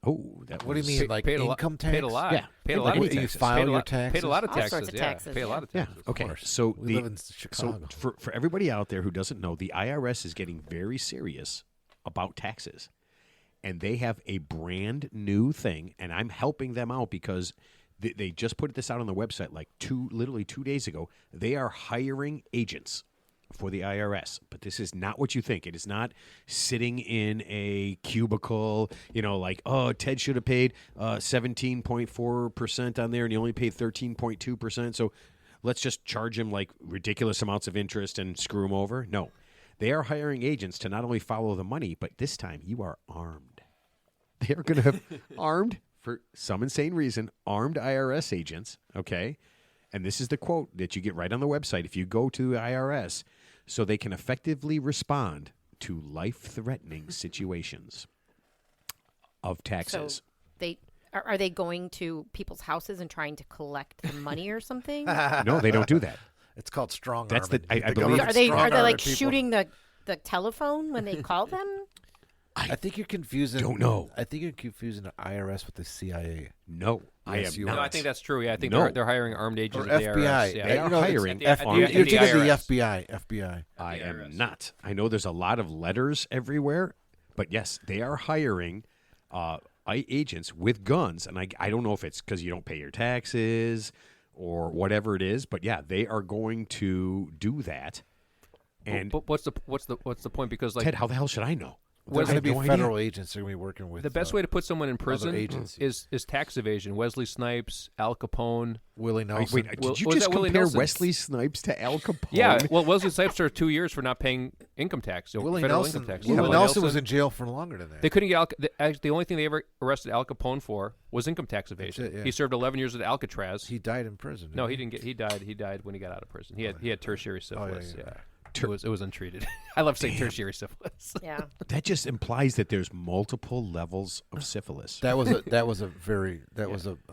Oh, that What do you was- mean, like paid a income lot, tax? Paid a lot. Yeah. Paid a Like lot of what, taxes. you file Paid a your lot- taxes? Paid a lot of All taxes. sorts of yeah. taxes, Paid a lot of Yeah. taxes. Okay. course. So We live in Chicago. for everybody out there who doesn't know, the IRS is getting very serious about taxes, and they have a brand new thing, and I'm helping them out because they just put this out on the website literally 2 days ago. They are hiring agents for the IRS, but this is not what you think. It is not sitting in a cubicle, Ted should have paid 17.4% on there and he only paid 13.2%. So let's just charge him ridiculous amounts of interest and screw him over. No, they are hiring agents to not only follow the money, but this time you are armed. They are going to have armed, for some insane reason, armed IRS agents, okay? And this is the quote that you get right on the website if you go to the IRS, so they can effectively respond to life-threatening situations of taxes. So are they going to people's houses and trying to collect the money or something? No, they don't do that. It's called strong That's arming. I believe- government's Are they strong-arming people. shooting the telephone when they call them? I think you're confusing. don't know. I think you're confusing the IRS with the CIA No, I Yes, am you not. No, I think that's true. Yeah, I think No. they're hiring armed agents or of the FBI. IRS. Yeah. They are hiring At the- armed You're the thinking of the IRS. FBI. FBI. I the am IRS. not. I know there's a lot of letters everywhere, but yes, they are hiring agents with guns. And I don't know if it's because you don't pay your taxes or whatever it is, but yeah, they are going to do that. And But what's the point? Because Ted, how the hell should I know? They're I going to have be no idea. federal agents. They're going to be working with the best way to put someone in prison agencies. is tax evasion. Wesley Snipes, Al Capone. Willie Nelson. Wait, Well, did you was just that Willie compare Nelson? Wesley Snipes to Al Capone? Yeah, well, Wesley Snipes served 2 years for not paying income tax. Willie federal Nelson. income tax. Willie Nelson was in jail for longer than that. They couldn't get the only thing they ever arrested Al Capone for was income tax evasion. it, yeah. He served 11 years at Alcatraz. He died in prison. No, he didn't get. He died when he got out of prison. He had tertiary syphilis. yeah. It was untreated. I love saying tertiary syphilis. Yeah. That just implies that there's multiple levels of syphilis. That was a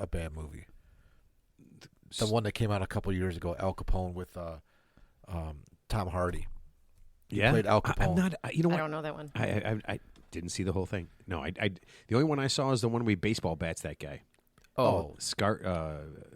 bad movie. The one that came out a couple years ago, Al Capone with Tom Hardy. He played Al Capone. I'm not. You know I what? don't know that one. I didn't see the whole thing. No, the only one I saw is the one where he baseball bats that guy. Oh,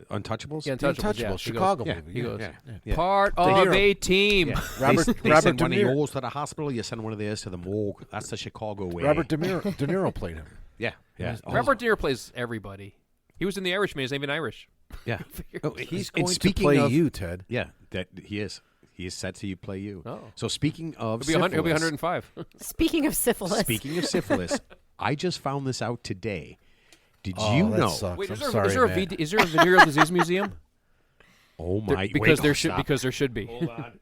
Untouchables. yeah, The Untouchables. Yeah. Untouchables, Chicago He goes, movie. He goes, Yeah. part The of hero. a team. Yeah. Robert- they Robert send one of De Niro. yours to the hospital. You send one of theirs to the morgue. That's the Chicago way. Robert De Niro played him. Yeah, yeah. Oh, Robert De Niro plays everybody. He was in The Irishman. He's not even Irish. Yeah. Oh, He's and going to speaking play of, you, Ted. Yeah, that he is. He is set to play you. Oh. So speaking of He'll be 100, syphilis, 105. Speaking of syphilis. speaking of syphilis, I just found this out today. Did Oh, you that know? sucks. Wait, I'm is there, sorry, is, there a man. is there a venereal disease museum? Oh my! Because wait, there oh, should stop. because there should be. Hold on.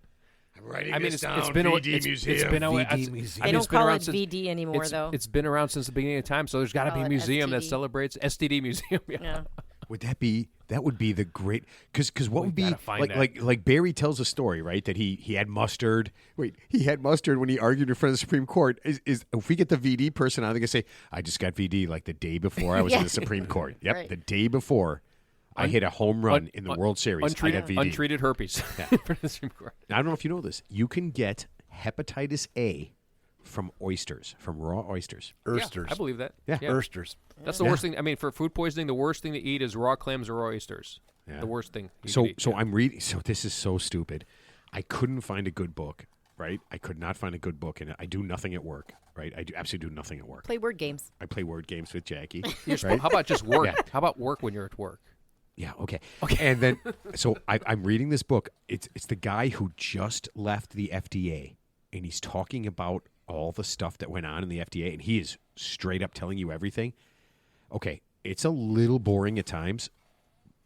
I'm writing I mean, this it's down. been a VD it's Museum. been a VD it's- Museum. I They mean, it's don't been call around it since, VD anymore, though. It's been around since the beginning of time, so there's got to be Call a it museum that STD. celebrates STD museum. Yeah. Yeah. Would that be? That would be the great. Because what would be gotta find like that. like Barry tells a story, right? That he had mustard. Wait, he had mustard when he argued in front of the Supreme Court. Is if we get the VD person on, they're gonna say, "I just got VD like the day before I was in Yeah. the Supreme Court." Yep, Right. the day before I hit a home run in the World Series. I got VD. Untreated herpes. For the Supreme Court. I don't know if you know this. You can get hepatitis A from oysters, from raw oysters. Oysters. I believe that. Yeah. Oysters. That's the worst thing. I mean, for food poisoning, the worst thing to eat is raw clams or raw oysters. Yeah. The worst thing. So I'm reading. So this is so stupid. I couldn't find a good book, right? I could not find a good book, and I do nothing at work, right? I do absolutely do nothing at work. Play word games. I play word games with Jackie. How about just work? Yeah. How about work when you're at work? Yeah, okay. And then, so I'm reading this book. It's the guy who just left the FDA, and he's talking about all the stuff that went on in the FDA, and he is straight up telling you everything. Okay, it's a little boring at times,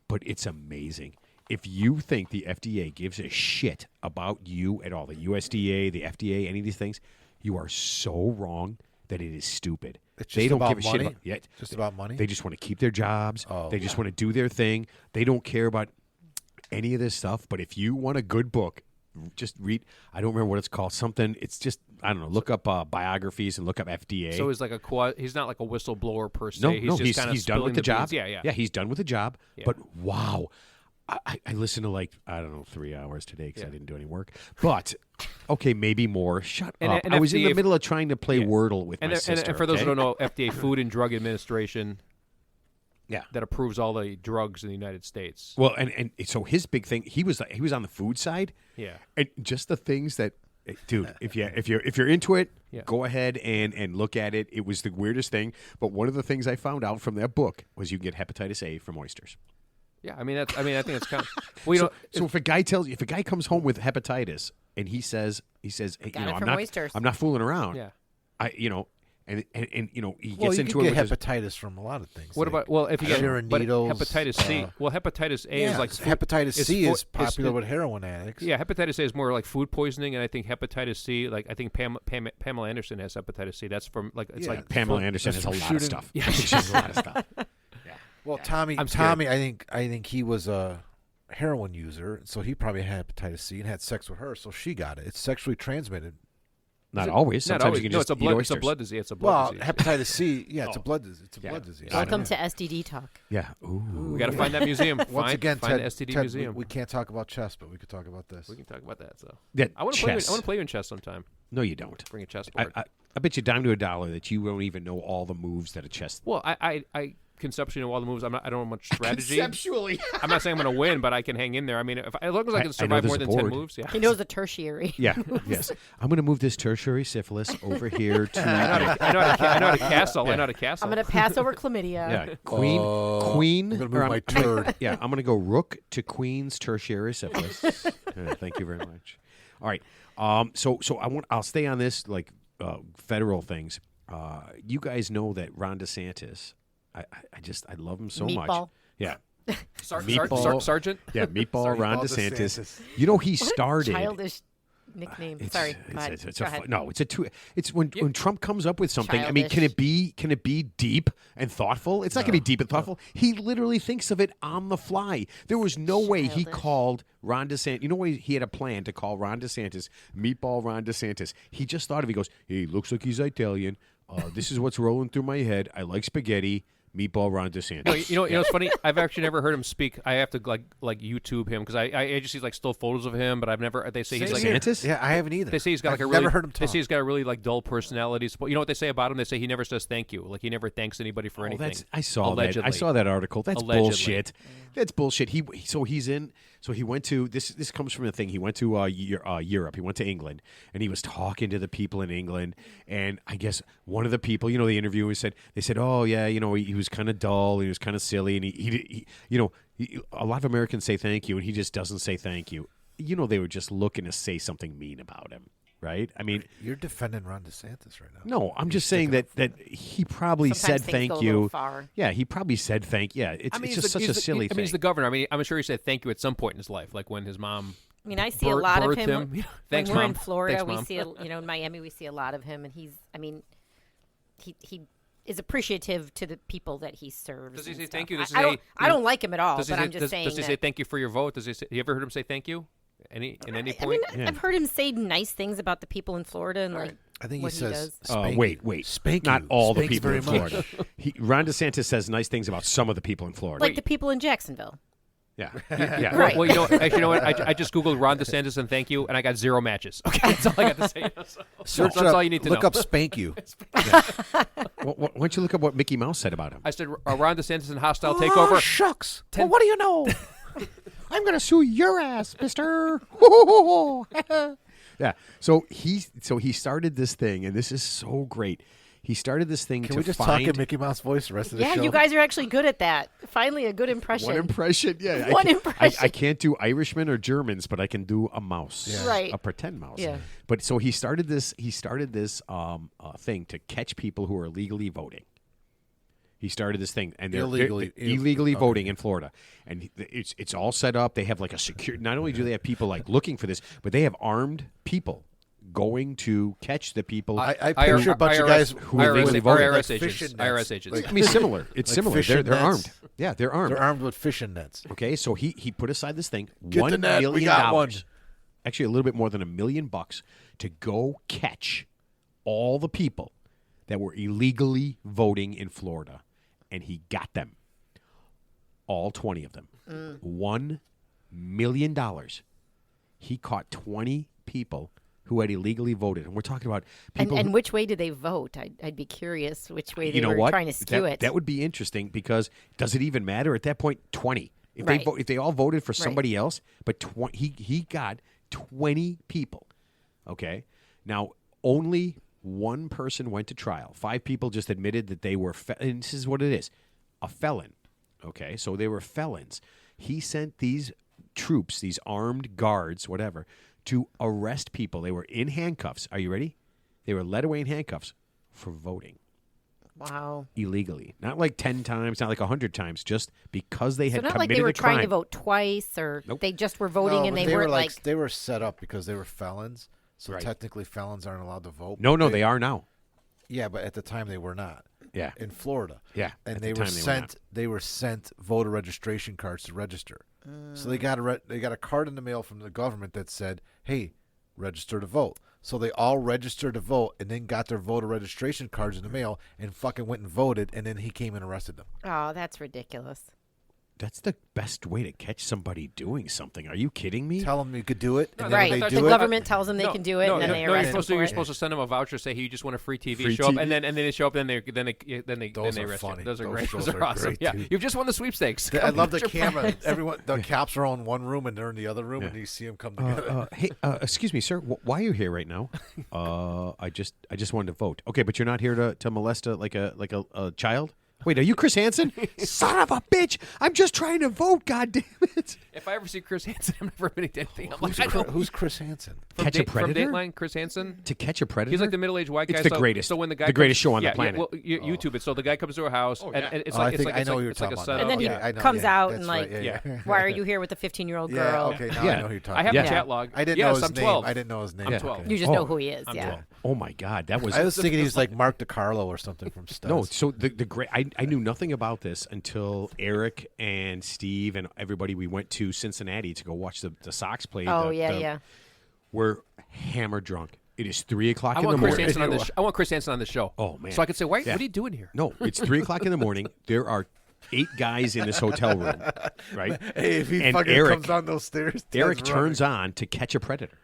but it's amazing. If you think the FDA gives a shit about you at all, the USDA, the FDA, any of these things, you are so wrong that it is stupid. It's They just don't about give a shit money? about yet. Just about money? They just want to keep their jobs. Oh. They just want to do their thing. They don't care about any of this stuff. But if you want a good book, just read. I don't remember what it's called. Something. It's just I don't know. Look up biographies and look up FDA. So he's like he's not like a whistleblower per se. no, he's no, just kind of he's done with the job. Yeah. Yeah, he's done with the job. Yeah. But wow. I listened to like, I don't know, 3 hours today because I Yeah. didn't do any work. But, okay, maybe more. Shut And- up. and I was in FDA the middle of trying to play Yeah. Wordle with And, my and, sister. and for those who okay? don't know, FDA, Food and Drug Administration, Yeah. that approves all the drugs in the United States. Well, and so his big thing, he was on the food side. Yeah. And just the things that, dude, if you're into it, Yeah. go ahead and look at it. It was the weirdest thing, but one of the things I found out from that book was you can get hepatitis A from oysters. Yeah, I think it's kind of. Well, you know, So if a guy comes home with hepatitis and he says, hey, Got it from oysters. I'm not fooling around. yeah. And he Well, gets you into can it get with his, hapatitis from a lot of things. What like about if you get sharing but needles, hepatitis C? Hepatitis A is like hepatitis is C fo- is popular is- with heroin addicts. Yeah, hepatitis A is more like food poisoning, and I think hepatitis C, like I think Pamela Anderson has hepatitis C. That's from like it's Yeah. like Pamela Anderson that's has a from lot of shooting- stuff. Yeah, she has a lot of stuff. Well, Tommy, I'm scared. I think he was a heroin user, so he probably had hepatitis C and had sex with her, so she got it. It's sexually transmitted. Not always. Not Sometimes always. you can No, just it's a blood. eat It's a oysters. blood disease. It's a blood Well, disease. hepatitis C, yeah, it's a blood disease. It's a blood disease. Welcome to STD talk. Yeah. Ooh. We got to find that museum. Once again, find Ted, the STD Ted, museum. we can't talk about chess, but we could talk about this. We can talk about that. So That I want to chess. play you in chess sometime. No, you don't. Bring a chessboard. I bet you dime to a dollar that you don't even know all the moves that a chess. Well, I conceptually know all the moves. I don't know much strategy. Conceptually. I'm not saying I'm going to win, but I can hang in there. I mean, as long as I can I know survive there's more a than 10 board. moves, yeah. He knows the tertiary. Yeah. Yes. I'm going to move this tertiary syphilis over here to. I know how to castle. I know how to castle. I'm going to pass over chlamydia. Yeah. Queen. I'm gonna move my turd. Yeah. I'm going to go rook to queen's tertiary syphilis. Thank you very much. All right. So I'll stay on this like federal things. You guys know that Ron DeSantis. I love him so much. Meatball. Yeah. Sergeant. Yeah. Meatball Ron Meatball DeSantis. DeSantis. You know he started. Childish nickname. Sorry. Go ahead. It's Go a ahead. no. It's a two. It's when Trump comes up with something. I mean, can it be deep and thoughtful? It's not going to be deep and thoughtful. He literally thinks of it on the fly. There was no way he Childish. called Ron DeSantis. You know what? He had a plan to call Ron DeSantis Meatball Ron DeSantis. He just thought of. He goes, "He looks like he's Italian. This is what's rolling through my head. I like spaghetti." Meatball Ron DeSantis. No, you know what's funny? I've actually never heard him speak. I have to like YouTube him because I just see like still photos of him, but I've never. They say he's like DeSantis? Yeah, I haven't either. They say he's got like I've a really. never heard him They talk. say he's got a really like dull personality. You know what they say about him? They say he never says thank you. Like he never thanks anybody for anything. I saw Allegedly. that. I saw that article. That's Allegedly. bullshit. That's bullshit. He went to this comes from the thing. He went to Europe. He went to England, and he was talking to the people in England. And I guess one of the people, the interviewer said, "Oh yeah, he was kind of dull. He was kind of silly, and he a lot of Americans say thank you, and he just doesn't say thank you. They were just looking to say something mean about him." Right? I mean, You're defending Ron DeSantis right now. no, I'm just saying that he probably Sometimes said things go thank a little you. far. Yeah, he probably said thank. Yeah, it's just such a silly thing. he's the governor. I mean, I'm sure he said thank you at some point in his life, like when his mom. I mean, I see a birthed lot of him. him. Thanks, when we're Mom. in Florida, Thanks, we Mom. see, in Miami, we see a lot of him, and he is appreciative to the people that he serves. Does he and say stuff. thank you? Does he I say, don't like him at all, Does he but say, I'm just saying. Does he say thank you for your vote? Does he say? You ever heard him say thank you? Any point? I mean, I've heard him say nice things about the people in Florida and like I think what he he says. does. Spank wait. you. Spank Not you. all the Spanks people very in Florida. much. Ron DeSantis says nice things about some of the people in Florida. Like the people in Jacksonville. Yeah. Yeah. Right. Well, you know what? I just googled Ron DeSantis and thank you, and I got 0 matches. Okay, that's all I got to say. So, Search that's up, all you need to look know. up spank you. Well, why don't you look up what Mickey Mouse said about him? I said Ron DeSantis and hostile takeover. Shucks. Ten- Well, what do you know? I'm going to sue your ass, mister. Yeah. So he started this thing, and this is so great. He started this thing Can to we just find talk in Mickey Mouse voice the rest of the Yeah, show? you guys are actually good at that. Finally, a good impression. one impression. Yeah. One I impression. can't do Irishmen or Germans, but I can do a mouse. Yeah. Right. A pretend mouse. Yeah. But so he started this thing to catch people who are illegally voting. He started this thing, and they're illegally voting in Florida, and it's all set up. They have like a secure. Not only do they have people like looking for this, but they have armed people going to catch the people. I picture a bunch of guys who are illegally voting. like IRS agents. fishing IRS nets. agents. I mean, similar. It's Like similar. fishing They're nets. armed. Yeah, they're armed. They're armed with fishing nets. Okay, so he put aside this thing, Get the $1 net, we million, got one. actually a little bit more than $1 million, to go catch all the people that were illegally voting in Florida, and he got them, all 20 of them, $1 million. He caught 20 people who had illegally voted, and we're talking about people. And which way do they vote? I'd be curious which way they you know were what? trying to skew it. That would be interesting because does it even matter at that point? 20. If Right. if they all voted for Right. somebody else, but he got 20 people. Okay, now only one person went to trial. 5 people just admitted that they were, and this is what it is, a felon. Okay, so they were felons. He sent these troops, these armed guards, whatever, to arrest people. They were in handcuffs. Are you ready? They were led away in handcuffs for voting Wow. illegally. Not like 10 times, not like 100 times, just because they So had not committed like they were a trying crime. to vote twice, or Nope. they just were voting and but they were weren't like they were set up because they were felons. So Right. technically, felons aren't allowed to vote. No, they are now. Yeah, but at the time they were not. Yeah. In Florida. Yeah, and at they the were time they were sent. They were sent voter registration cards to register. So they got a card in the mail from the government that said, "Hey, register to vote." So they all registered to vote and then got their voter registration cards in the mail and fucking went and voted. And then he came and arrested them. oh, that's ridiculous. That's the best way to catch somebody doing something. Are you kidding me? Tell them you could do it. And then Right. when The they do it, government tells them they can do it, and then they you're arrest them supposed to, for you're it. supposed to send them a voucher, say, "Hey, you just want a free TV." Free show up, TV. and then they show up, then they Those are arrest funny. you. Those are Those great. shows Those are are awesome. great, Yeah, too. you've just won the sweepstakes. I love the Your camera. parents. Everyone, the cops are all in one room and they're in the other room, and you see them come together. Hey, excuse me, sir. Why are you here right now? I just wanted to vote. Okay, but you're not here to molest a child. Wait, are you Chris Hansen? Son of a bitch! I'm just trying to vote. God damn it! If I ever see Chris Hansen, I'm never admitting to anything. I'm like, I know. Who's Chris Hansen? Catch a predator? From Dateline, Chris Hansen. To catch a predator? He's like the middle-aged white guy. It's the so, greatest. So when the guy the greatest comes, show on yeah, the planet. Yeah, well, YouTube it. So the guy comes to a house, and it's I like think I know what you're it's like a talking setup. And then he I know, comes out that's and right, like, yeah. why are you here with a 15-year-old Yeah, girl? okay, now Yeah. I know who you're talking I have about. the chat log. I didn't yes, know his I'm name. 12. I didn't know his name. I'm Yeah. 12. You just Oh, know who he is. I'm Yeah. 12. Oh my God, that was. I was thinking he was like Mark DiCarlo or something from Studs. No, so the great. I knew nothing about this until Eric and Steve and everybody. We went to Cincinnati to go watch the Sox play. Oh, yeah. We're hammered drunk. It is 3:00 I in the want Chris morning. Hansen on this. I want Chris Hansen on the show. Oh, man. So I could say, "Why? Yeah. What are you doing here?" No, it's 3:00 in the morning. There are 8 guys in this hotel room, right? Hey, if he and fucking Eric, comes down those stairs, Eric Ted's turns running. on to catch a predator,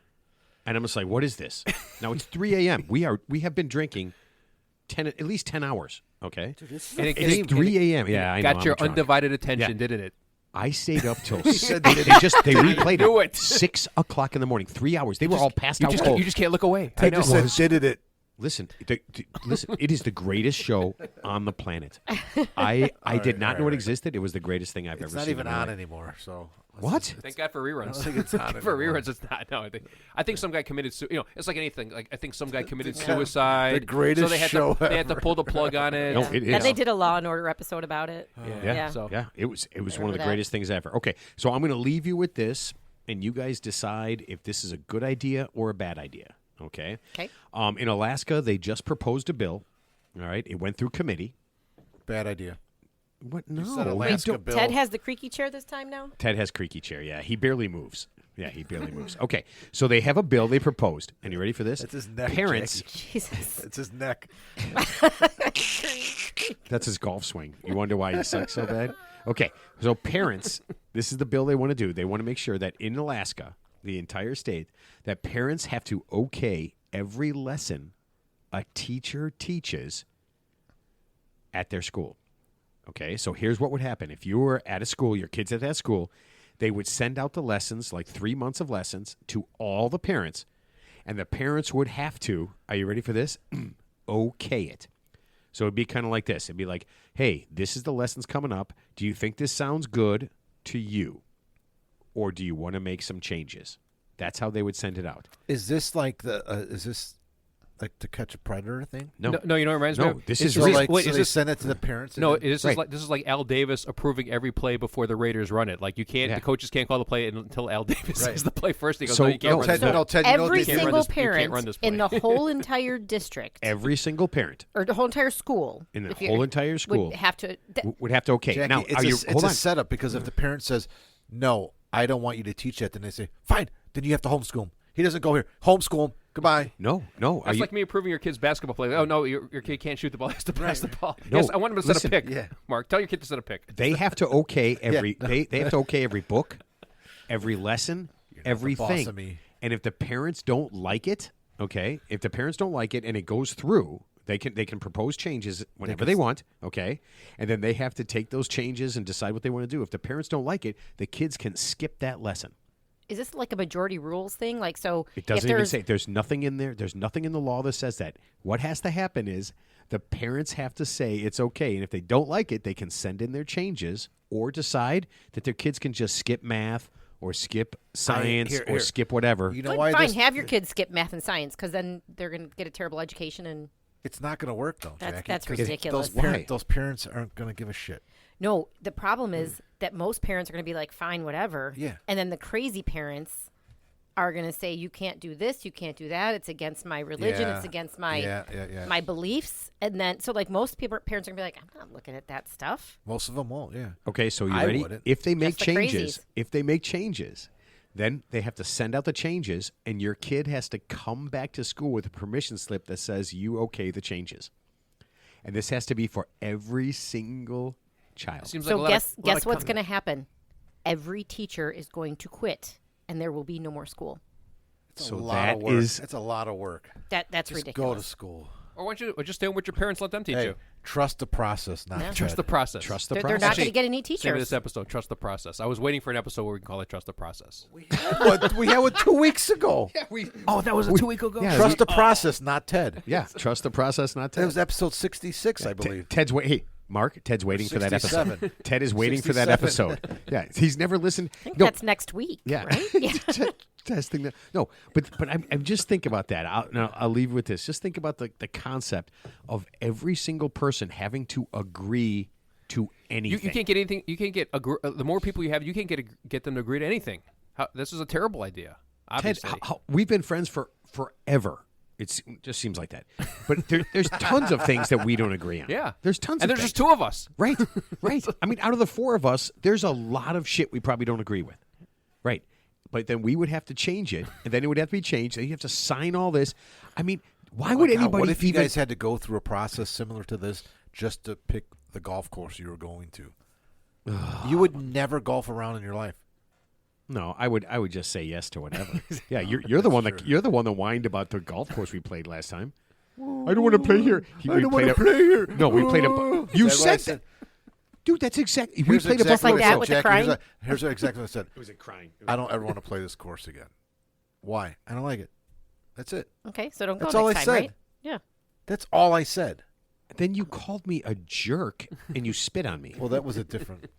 and I'm just like, "What is this?" Now it's 3 a.m. We have been drinking at least 10 hours. Okay, And it it's 3 a.m. Yeah, I know. got I'm your drunk. undivided attention, Yeah. didn't it? I stayed up till they replayed Do it it. 6:00 in the morning. 3 hours. They were all passed out You cold. just can't look away. I Ted know. just said, did it. Listen, listen. It is the greatest show on the planet. I did not know it existed. It was the greatest thing I've It's ever not seen. even in my on life. anymore. So What? Thank God for reruns. I don't think it's on For anymore. reruns, it's not. No, I think some guy committed. It's like anything. Like I think some guy committed suicide. The greatest so they had show to, They had to ever. pull the plug on it. No, it is. And they did a Law and Order episode about it. Yeah. Yeah. So Yeah, it was one of the Remember that. greatest things ever. Okay, so I'm going to leave you with this, and you guys decide if this is a good idea or a bad idea. Okay. Okay. In Alaska, they just proposed a bill. All right, it went through committee. Bad idea. What? No, said we Alaska don't- bill. Ted has the creaky chair this time now? Ted has creaky chair. Yeah, he barely moves. Yeah, he barely moves. Okay, so they have a bill they proposed, and you ready for this? It's his neck. Parents, Jesus. It's his neck. that's his golf swing. You wonder why he sucks so bad? Okay, so parents, this is the bill they want to do. They want to make sure that in Alaska, the entire state, that parents have to okay every lesson a teacher teaches at their school. Okay, so here's what would happen. If you were at a school, your kids at that school, they would send out the lessons, like 3 months of lessons, to all the parents, and the parents would have to, are you ready for this? Okay it. So it'd be kind of like this. It'd be like, hey, this is the lessons coming up. Do you think this sounds good to you? Or do you want to make some changes? That's how they would send it out. Is this like like To Catch a Predator thing? No, No, you know what it reminds me no, of? this It's is So, real. so they send it to the parents? No, and then- this is like Al Davis approving every play before the Raiders run it. Like you can't, Yeah. the coaches can't call the play until Al Davis Right. says the play first. He goes, So- no, you can't no, run Ted, this play. no, Ted, you know Every what they can't run single this- you can't parent run this in the play. whole entire district Every single parent or the whole entire school in the if you- whole entire school would have to. would have to okay. Jackie, Now, it's are a, you, it's hold a on. setup because if the parent says, no, I don't want you to teach that, then they say, fine, then you have to homeschool him. He doesn't go here. Homeschool him. Goodbye. No. Are That's you, like me approving your kid's basketball play. Oh no, your kid can't shoot the ball. He has to pass the ball. No, Yes, I want him to set listen, a pick. yeah. Mark, tell your kid to set a pick. they have to okay every Yeah. they have to okay every book, every lesson, boss everything. of me. And if the parents don't like it, okay, if the parents don't like it and it goes through, they can propose changes whenever they want, okay? And then they have to take those changes and decide what they want to do. If the parents don't like it, the kids can skip that lesson. Is this like a majority rules thing? Like, so It if doesn't even there's say there's nothing in there. There's nothing in the law that says that. What has to happen is the parents have to say it's okay, and if they don't like it, they can send in their changes or decide that their kids can just skip math or skip science here. or skip whatever. You know Fine, why fine, this, have your kids skip math and science because then they're going to get a terrible education. And it's not going to work, though, That's- Jackie. that's 'cause ridiculous. Why? Those parents aren't going to give a shit. no, the problem is that most parents are going to be like, fine, whatever. Yeah. And then the crazy parents are going to say, you can't do this, you can't do that. It's against my religion. Yeah. It's against my Yeah. my beliefs. And then, so like most people, parents are going to be like, I'm not looking at that stuff. Most of them won't, yeah. Okay, so you I ready? wouldn't. If they make Just the changes, crazies. then they have to send out the changes, and your kid has to come back to school with a permission slip that says you okay the changes. And this has to be for every single child. Seems like So a lot guess of, lot guess of what's going to con- happen? Every teacher is going to quit, and there will be no more school. It's So a lot that of work. is- It's a lot of work. That's Just ridiculous. go to school. Or why don't you or just stay home with your parents? Let them teach Hey, you. trust the process, not Yeah. Trust the Ted. process. Trust the They're process. not going Actually, to get any Name of teachers. this episode, Trust the Process. I was waiting for an episode where we can call it Trust the Process. we had one 2 weeks ago. Oh, that was a 2 week ago. Yeah, Trust the process, not Ted. Yeah, trust the process, not That Ted. was episode 66, I believe. Ted's Hey, Mark, Ted's waiting for that episode. 67. Ted is waiting for that 67. episode. Yeah, he's never listened. I think No, that's next week. yeah, Right? Yeah. testing that. No, but I'm just think about that. I'll leave with this. Just think about the concept of every single person having to agree to anything. You can't get anything. You can't get the more people you have, you can't get them to agree to anything. This is a terrible idea. Ted, Obviously, we've been friends for forever. It just seems like that. But there's tons of things that we don't agree on. yeah. There's tons and of there's things. just two of us. Right, right. I mean, out of the four of us, there's a lot of shit we probably don't agree with. Right. But then we would have to change it, and then it would have to be changed, and you have to sign all this. I mean, why would God, anybody what if you even... guys had to go through a process similar to this just to pick the golf course you were going to? You would never golf around in your life. No, I would just say yes to whatever. Yeah, you're the one that whined about the golf course we played last time. I don't want to play here. I don't want to play here. No, we played a... You Is that what I said that. Dude, that's exactly... We Here's played exactly a... like what I that said, with the Jackie. crying? Here's exactly what I said. It was a crying. I don't ever want to play this course again. Why? I don't like it. That's it. Okay, so don't That's go all next I time, said. right? Yeah. That's all I said. Then you called me a jerk, and you spit on me. Well, that was a different.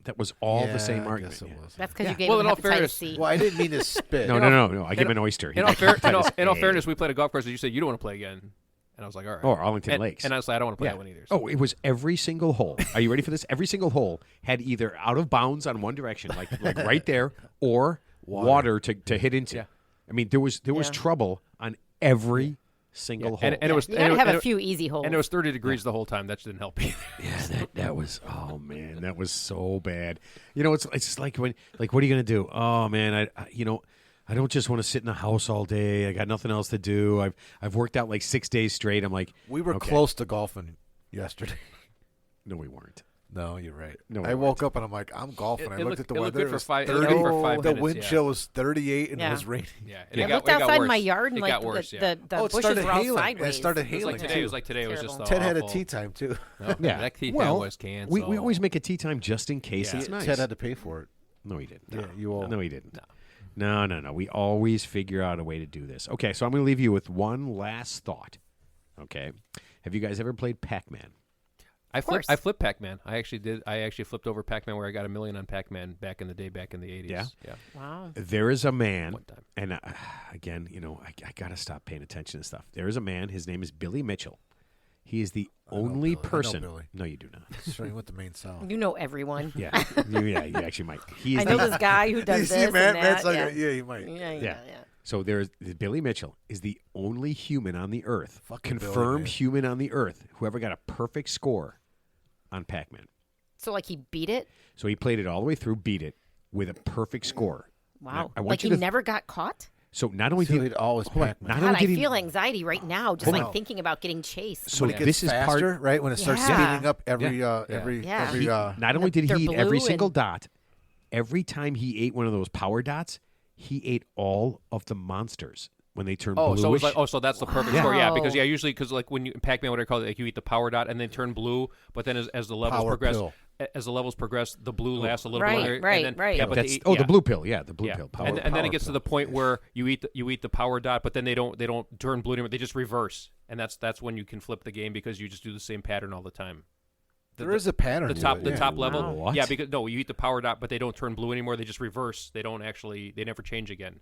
That was all Yeah, the same I argument. guess it yeah. was. That's because Yeah. you gave Well, him in all hepatitis fairness- C. Well, I didn't mean to spit. No. I gave him an oyster. In all fairness, we played a golf course that you said you don't want to play again, and I was like, all right. Oh, Arlington and, Lakes. And honestly, I don't want to play Yeah. that one either. Oh, it was every single hole. Are you ready for this? Every single hole had either out of bounds on one direction, like right there, or water to hit into. Yeah. I mean, there was Yeah. trouble on every single hole. And it was You and gotta it- have and a it- few easy holes. and it was 30 degrees the whole time. That didn't help either. yeah, that was, oh man, that was so bad. You know, it's just like what are you gonna do? Oh man, I don't just want to sit in the house all day. I got nothing else to do. I've worked out like 6 days straight. I'm like, We were okay. close to golfing yesterday. No, we weren't. No, you're right. No, I woke up and I'm like, I'm golfing. I looked at the weather. It It was looked 30. good for 5 The minutes, wind yeah. chill was 38 and Yeah. it was raining. Yeah, I looked outside my yard and it like got worse. the Oh, it bushes started were all hailing. sideways. It started It was like hailing. today. It was like today. It was just Terrible. Ted had a awful. tea time too. No, Yeah, that tea well, time was canceled. we always make a tea time just in case. Yeah. It's nice. Ted had to pay for it. No, he didn't. Yeah, you all. No, he didn't. No. We always figure out a way to do this. Okay, so I'm going to leave you with one last thought. Okay, have you guys ever played Pac-Man? I course. flipped Pac-Man. I actually did. I actually flipped over Pac-Man where I got $1 million on Pac-Man back in the day, back in the 80s. Yeah? Yeah. Wow. There is a man, One time. and again, I got to stop paying attention to stuff. There is a man. His name is Billy Mitchell. He is the only Billy. I know person. Billy. No, you do not. Sure, you went to Maine South. You know everyone. Yeah, you actually might. He is I know the, this guy who You does see, this Matt, and Matt's that. like, Yeah. yeah, you might. Yeah. So there's Billy Mitchell is the only human on the earth, Fucking Billy, confirmed man. human on the earth, who ever got a perfect score on Pac-Man. So like he beat it. So he played it all the way through, beat it with a perfect score. Wow. I want Like you he to never got caught. So not only So did he'd always hold on, Pac-Man. not God, only I did he, feel anxiety right now just Hold like on. thinking about getting chased. so When it gets this is faster, part. right? When it starts Yeah. speeding up every Yeah. Not only did They're he eat every blue single and- dot, every time he ate one of those power dots, he ate all of the monsters when they turned Oh, bluish. so it was like, so that's the perfect Wow. score. Yeah, because usually like when you Pac-Man, what I call it, like you eat the power dot and then turn blue, but then as the levels Power progress, pill. the blue lasts a little Right, bit longer. right, and then, right. Yeah, but That's, they eat, the yeah. blue pill. Yeah, the blue Yeah. pill. Power, and then power it gets to pill. the point where you eat the power dot, but then they don't turn blue anymore. They just reverse, and that's when you can flip the game because you just do the same pattern all the time. There is a pattern. The to top it, the yeah. top level. Wow. What? Yeah, because you eat the power dot, but they don't turn blue anymore. They just reverse. They never change again,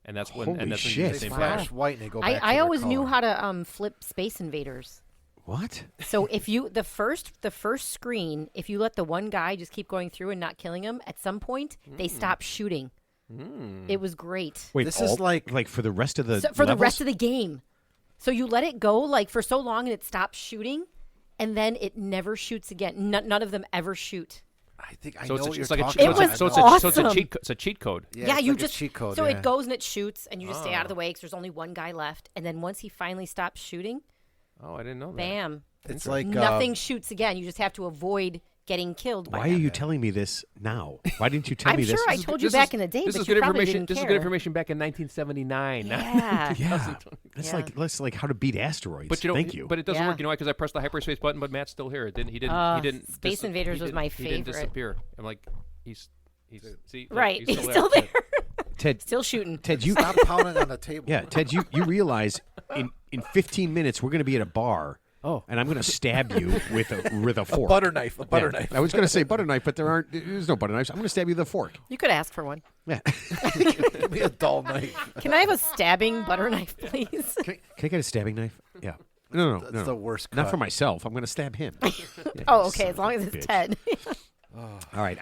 and that's when Holy and that's when shit. you do They the same Wow. pattern. flash white and they go back to I their always knew color. how to flip Space Invaders. What? So if you the first screen, if you let the one guy just keep going through and not killing him, at some point they stop shooting. It was great. Wait, This is like for the rest of the So, for the levels? rest of the game. So you let it go like for so long and it stops shooting, and then it never shoots again. None of them ever shoot. I think I So know what you're it's like talking It about. was I so know. it's a awesome. cheat code. Yeah, it's you like a just cheat code. so yeah. it goes and it shoots, and you just stay out of the way because there's only one guy left. And then once he finally stops shooting, Oh, I didn't know that. bam, It's like nothing shoots again. You just have to avoid getting killed. By Why are him. you telling me this now? Why didn't you tell I'm me sure this? I told you back in the day, This but is you good probably information. didn't This is care. good information back in 1979. Yeah. Yeah, Yeah. that's like how to beat asteroids. But you know, Thank you. But it doesn't Yeah. work, because I pressed the hyperspace button, but Matt's still here. He didn't. Space Invaders was my He didn't favorite. disappear. I'm like, he's see, look, Right, he's he's still there. Ted, Still shooting. Ted, you Stop pounding on the table. yeah, Ted, you realize in 15 minutes we're going to be at a bar. Oh. And I'm going to stab you with a fork. Butter knife. A butter Yeah. knife. I was going to say butter knife, but there's no butter knives. I'm going to stab you with a fork. You could ask for one. Yeah. Give me a dull knife. Can I have a stabbing butter knife, please? Can I get a stabbing knife? Yeah. No. That's the worst Not cut. for myself. I'm going to stab him. Yeah, Oh, you okay. son As long of as a it's bitch. Ted. All right.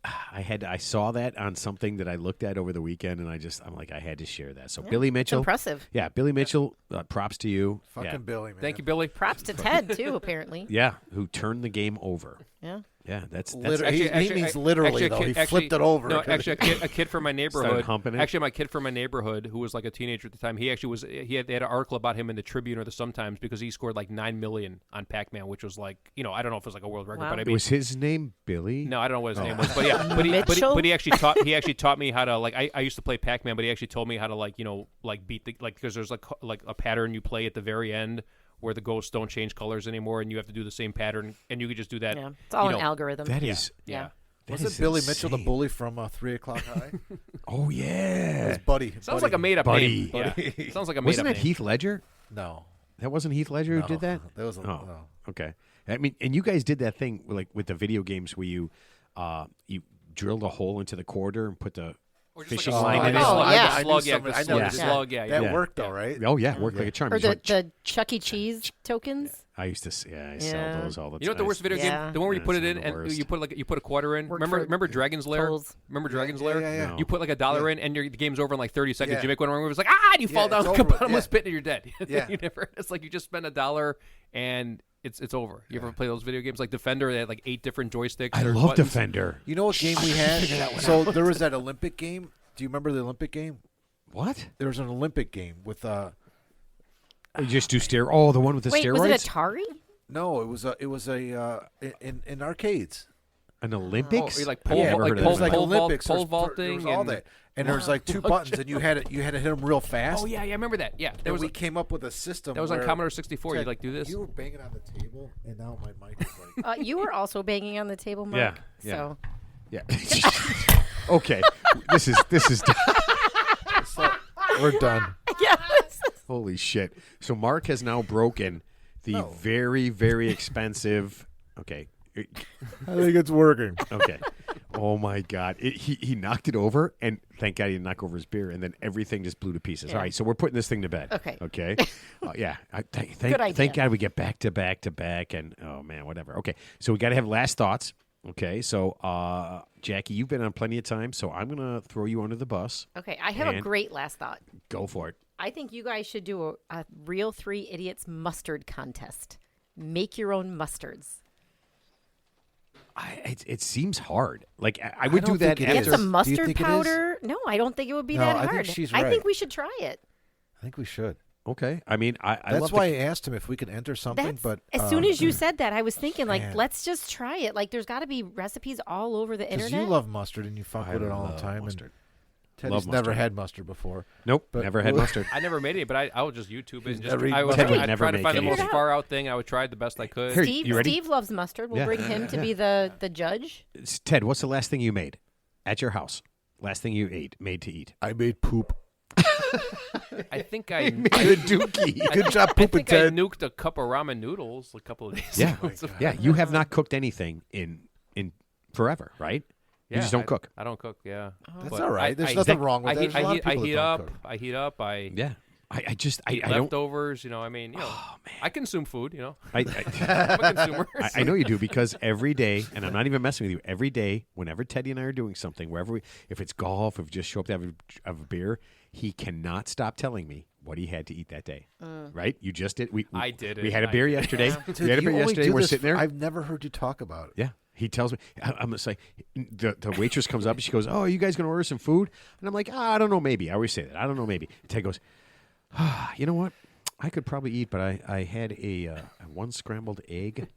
I had to. I saw that on something that I looked at over the weekend, and I'm like, I had to share that. So Billy It's Mitchell, impressive. yeah, Billy Mitchell. Props to you. Fucking yeah. Billy, man. Thank you, Billy. Props to Ted too. Apparently. Yeah, who turned the game over. Yeah. Yeah, that's Literally, he means literally, though. He flipped it over. No, actually, a kid from my neighborhood. humping it? Actually, my kid from my neighborhood, who was like a teenager at the time, they had an article about him in the Tribune or the Sun-Times because he scored like 9 million on Pac-Man, which was like, I don't know if it was like a world record, Wow. but I mean, was his name Billy? no, I don't know what his name was, but yeah, Mitchell? but he actually taught me how to like. I used to play Pac-Man, but he actually told me how to like beat the because there's like a pattern you play at the very end where the ghosts don't change colors anymore, and you have to do the same pattern, and you could just do that. Yeah. It's all you an know, algorithm. That is. Yeah. that Was is it Billy Mitchell, the insane. bully from 3 O'Clock High? Oh yeah. His buddy. Sounds like a made-up Buddy. name. Yeah. Sounds like a made-up Wasn't that name. Heath Ledger? No. That wasn't Heath Ledger who No, did that. that was oh, no. okay. I mean, and you guys did that thing with the video games where you drilled a hole into the quarter and put the Or just fishing like a line slug. in it. Oh, yeah. I knew Slug, yeah, somebody- I the know Yeah. slug, yeah. That Yeah. worked, though, right? Oh yeah, worked like a charm. Or It's like- the Chuck E. Cheese tokens. I used to, I Yeah. sell those all the time. You know what the worst video Yeah. game? The one where you put it That's in the and worst. you put a quarter in. Worked Remember for Dragon's Lair? Tolls. Remember Dragon's Yeah, Lair? yeah, yeah. No. You put like a dollar in and the game's over in like 30 seconds. Yeah. You make one wrong move, it's like and you fall Yeah, down it's like a over. bottomless Yeah. pit and you're dead. Yeah. You never. It's like you just spend $1 and it's over. You ever play those video games like Defender? They had like 8 different joysticks. I There's love buttons. Defender. You know what game we had? So there was that Olympic game. Do you remember the Olympic game? What? There was an Olympic game with You just do the one with the Wait, steroids? was it Atari? no, it was in arcades. An Olympics? Oh, like I've pole, never like heard of It that. was like pole vault- Olympics. pole There was vaulting all and- that, and there was like 2 buttons, and you had to hit them real fast. Oh yeah, I remember that. Yeah, there And was we came up with a system. that was on where- Commodore 64. You Ted, like do this? You were banging on the table, and now my mic is like. You were also banging on the table, Mark. Yeah, yeah. So Yeah. Okay. This is We're done. yeah. holy shit. So Mark has now broken the very, very expensive. Okay. I think it's working. Okay. Oh my God. He knocked it over, and thank God he didn't knock over his beer, and then everything just blew to pieces. Yeah. All right, so we're putting this thing to bed. Okay. Okay. Yeah. Thank idea. God we get back to back to back, and oh man, whatever. Okay. So we got to have last thoughts. Okay. So Jackie, you've been on plenty of time, so I'm gonna throw you under the bus. Okay, I have a And- great last thought. Go for it. I think you guys should do a real 3 idiots mustard contest. Make your own mustards. It seems hard. Like I would do don't that think it Get after. is. some Do you mustard think it is? powder. No, I don't think it would be No, that I think hard. she's I right. think we should try it. I think we should. Okay. I mean, I That's love why I asked him if we could enter something. That's, But as soon as you said that, I was thinking, like, Man. let's just try it. Like, there's got to be recipes all over the because internet. you love mustard and you fuck I with it all love the time, mustard. and Love Teddy's never mustard. had mustard before. Nope. But- Never had mustard. I never made it, but I would just YouTube it. And just, never eaten I would, mustard. Ted would I'd never try to make find the anything. most far out thing. I would try the best I could. Here, Steve, you ready? Steve loves mustard. We'll Yeah. bring him to be the judge. Ted, what's the last thing you made at your house? Last thing you made to eat? I made poop. I think I. The dookie. Good job I pooping, think I Ted. nuked a cup of ramen noodles a couple of days Yeah. ago. Yeah. You have not cooked anything in forever, right? You Yeah, just don't cook. I don't cook. Yeah, That's But all right. There's I- nothing wrong with I that. heat, There's a lot of I people heat that don't up. cook. I heat up. I Yeah. I just I eat don't. leftovers. You know, I mean, you know, I consume food. You know, I, I'm a consumer. I know you do because every day, and I'm not even messing with you. Every day, whenever Teddy and I are doing something, if it's golf, if we just show up to have a beer, he cannot stop telling me what he had to eat that day. Right? You just did. I did it. We had a I beer did it. yesterday. Dude, We had a you beer only yesterday. do We're this sitting there. I've never heard you talk about it. Yeah. He tells me, I'm just like, the waitress comes up and she goes, "Oh, are you guys going to order some food?" And I'm like, I don't know, maybe. I always say that. I don't know, maybe. And Ted goes, you know what? I could probably eat, but I had a 1 scrambled egg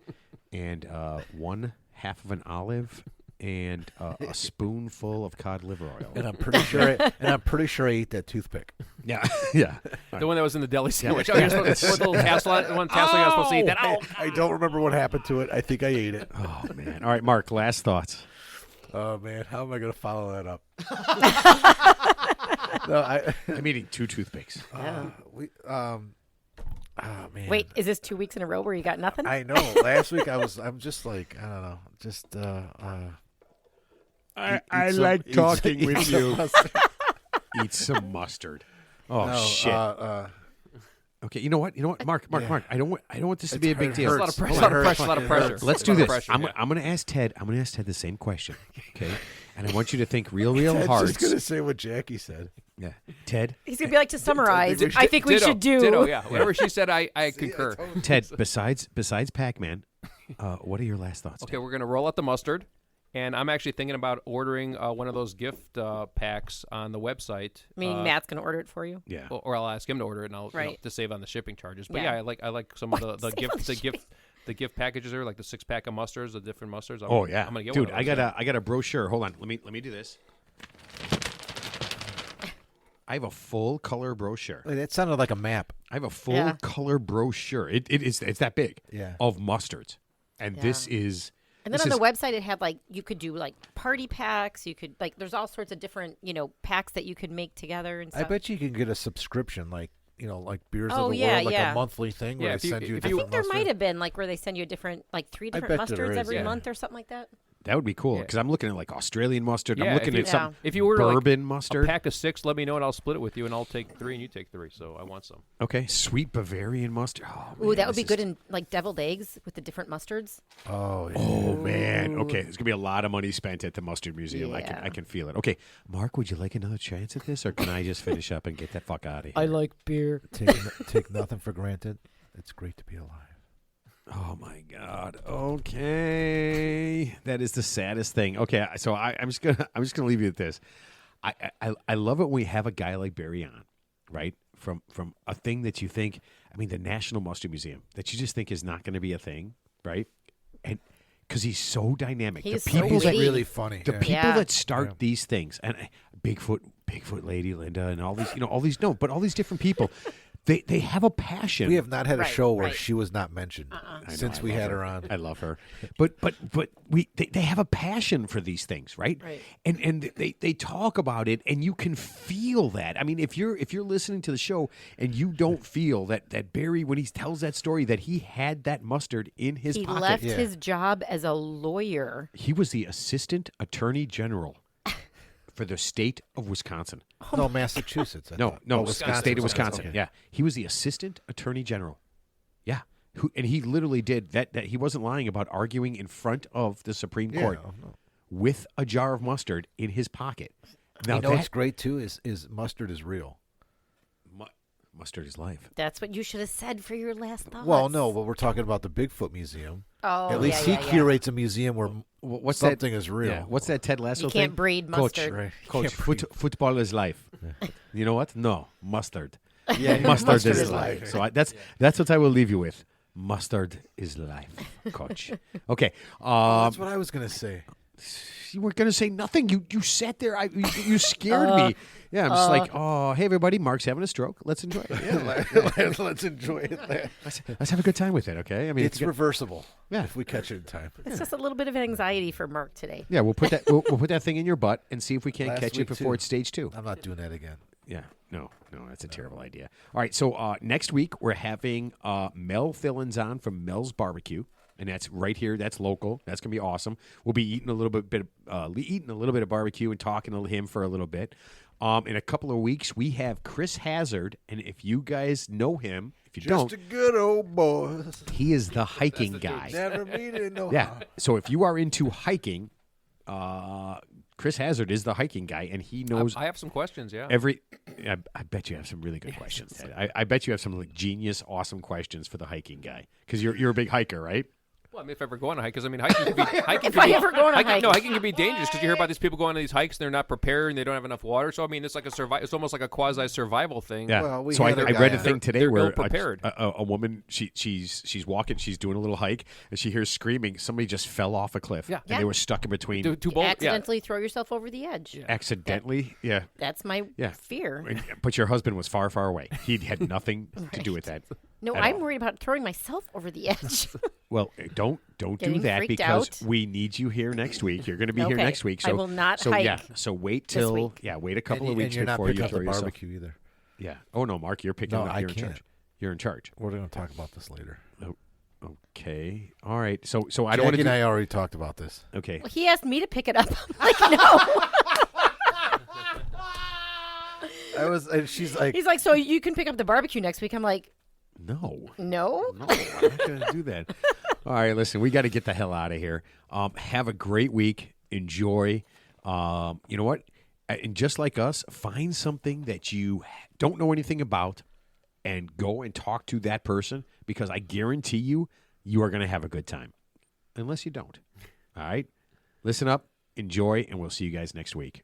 and 1 half of an olive and a spoonful of cod liver oil. And I'm pretty sure I ate that toothpick. Yeah, yeah. The one that was in the deli sandwich. Oh, you're supposed to, the little tassel, one tassel you're supposed to eat that. Oh, I don't remember what happened to it. I think I ate it. Oh man. All right, Mark. Last thoughts. Oh man, how am I going to follow that up? No, I'm eating 2 toothpicks. oh man. Wait, is this 2 weeks in a row where you got nothing? I know. Last week I'm just like I don't know, just I some- like eat talking some- with eat some you. mustard. Eat some mustard. Oh No, shit. Okay, you know what? Mark. I don't want this to be a big deal. a lot of pressure. Hold on, A lot of pressure. Let's A do lot of this. pressure, I'm yeah. going to ask Ted. I'm going to ask Ted the same question. Okay, and I want you to think real I'm hard. just going to say what Jackie said. Yeah, Ted. He's going to be like, to summarize, we should- I think we Ditto, should do. Ditto, yeah. Whatever she said, I concur. Ted. Besides Pac-Man, what are your last thoughts? Okay, we're gonna roll out the mustard, and I'm actually thinking about ordering one of those gift packs on the website. Meaning Matt's going to order it for you. Yeah. Or I'll ask him to order it, and I'll Right. to save on the shipping charges. But Yeah. yeah, I like some of the Save on the gift packages there, like the 6-pack of mustards, the different mustards. Oh yeah, I'm gonna get dude. one of those, I got a brochure. Hold on. Let me do this. I have a full color brochure. Wait, that sounded like a map. I have a full Yeah. color brochure. It's that big. Yeah. Of mustards, and this is. And then this on the is- website, it had like, you could do like party packs. You could there's all sorts of different, packs that you could make together and I stuff. bet you can get a subscription like Beers Oh, of the yeah, World, like yeah. a monthly thing where Yeah, they if you- send you a if I you- different think there might mustard. have been like where they send you 3 different bet there mustards is, every yeah. month or something like that. That would be cool Yeah. because I'm looking at like Australian mustard. I'm Yeah, looking if at you- some If you order bourbon like mustard. a pack of 6, let me know and I'll split it with you, and I'll take 3 and you take 3. So I want some. Okay, sweet Bavarian mustard. Oh, Ooh, man, that would this be good is- in like deviled eggs with the different mustards. Oh, yeah. Oh man. Okay, there's gonna be a lot of money spent at the mustard museum. Yeah. I can feel it. Okay, Mark, would you like another chance at this, or can I just finish up and get the fuck out of here? like beer. Take nothing for granted. It's great to be alive. Oh my God. Okay, that is the saddest thing. Okay, so I'm just gonna leave you with this. I love it when we have a guy like Barry on, right? From a thing that you think, I mean, the National Mustard Museum that you just think is not going to be a thing, right? And because he's so dynamic, He's the so people that witty. really funny. the Yeah. people Yeah. that start these things, and Bigfoot Lady Linda, and all these, all these but all these different people, they have a passion. We have not had a Right, show where right. she was not mentioned I know, since I we love had her on. I love her, but they have a passion for these things, right? Right. And they talk about it, and you can feel that. I mean, if you're listening to the show and you don't feel that Barry, when he tells that story, that he had that mustard in his He pocket, left Yeah. his job as a lawyer. he was the assistant attorney general for the state of Wisconsin. No, Massachusetts. I No, thought. no, Oh, the state of Wisconsin. Okay. Yeah, he was the assistant attorney general. Yeah, and he literally did that. That he wasn't lying about arguing in front of the Supreme Court no. with a jar of mustard in his pocket. Now You know what's that great too is mustard is real. mustard is life. That's what you should have said for your last thoughts. Well, no, but we're talking about the Bigfoot Museum. Oh, At least yeah, he yeah. curates a museum where What's something that? is real. Yeah. What's that Ted Lasso You thing? can't breed Coach, mustard. Right. Coach, Can't breed. football is life. You know what? No, mustard. Yeah, Mustard is life. So that's what I will leave you with. Mustard is life, Coach. Okay. That's what I was gonna say. You weren't going to say nothing. You sat there. You scared me. Yeah, I'm just like, oh, hey, everybody. Mark's having a stroke. Let's enjoy it. Yeah. Let's enjoy it. Let's have a good time with it, okay? I mean, It's reversible. Yeah. if we catch it in time. It's just a little bit of anxiety for Mark today. yeah, we'll put that we'll put that thing in your butt and see if we can't Last catch it week, before too. it's stage 2. I'm not doing that again. Yeah, no, that's a terrible idea. All right, so next week we're having Mel Fillins on from Mel's Barbecue, and that's right here. That's local. That's gonna be awesome. We'll be eating a little bit of barbecue and talking to him for a little bit. In a couple of weeks, we have Chris Hazard, and if you guys know him, if you don't, a good old boy. he is the hiking guy. Never meet it. No. Yeah. So if you are into hiking, Chris Hazard is the hiking guy, and he knows I have some questions. Yeah. I bet you have some really good questions, Ted. I bet you have some like genius, awesome questions for the hiking guy because you're a big hiker, right? Well, I mean, if I ever go on a hike, because I mean, hiking can be If I ever go on a hike. No, hiking can be dangerous because you hear about these people going on these hikes and they're not prepared and they don't have enough water. So I mean, it's like it's almost like a quasi survival thing. Yeah. Well, we so had a I guy read a on- thing today they're where ill-prepared. a woman she's walking, she's doing a little hike, and she hears screaming. Somebody just fell off a cliff. Yeah. And Yeah. they were stuck in between. Two You boulders. Yeah. accidentally throw yourself over the edge. Accidentally, yeah. That's my Yeah. fear. But your husband was far, far away. He had nothing to do with that. No, at I'm all. worried about throwing myself over the edge. Well, don't do Getting that freaked because out. we need you here next week. You're going to be here Okay. next week. So I will not so hike yeah. So wait this till week. wait a couple of and weeks you're not before you picking up throw the yourself. barbecue either. Yeah. Oh no, Mark, you're picking No, it up. I You're in can't. charge. You're in charge. We're going to talk about this later. Okay. All right. So I don't want Jackie to. and I already talked about this. Okay. Well, he asked me to pick it up. I'm like, no. And she's like, He's like, so you can pick up the barbecue next week. I'm like, No. no. No, I'm not going to do that. All right, listen, we got to get the hell out of here. Have a great week. Enjoy. You know what? And just like us, find something that you don't know anything about and go and talk to that person because I guarantee you are going to have a good time. Unless you don't. All right? Listen up, enjoy, and we'll see you guys next week.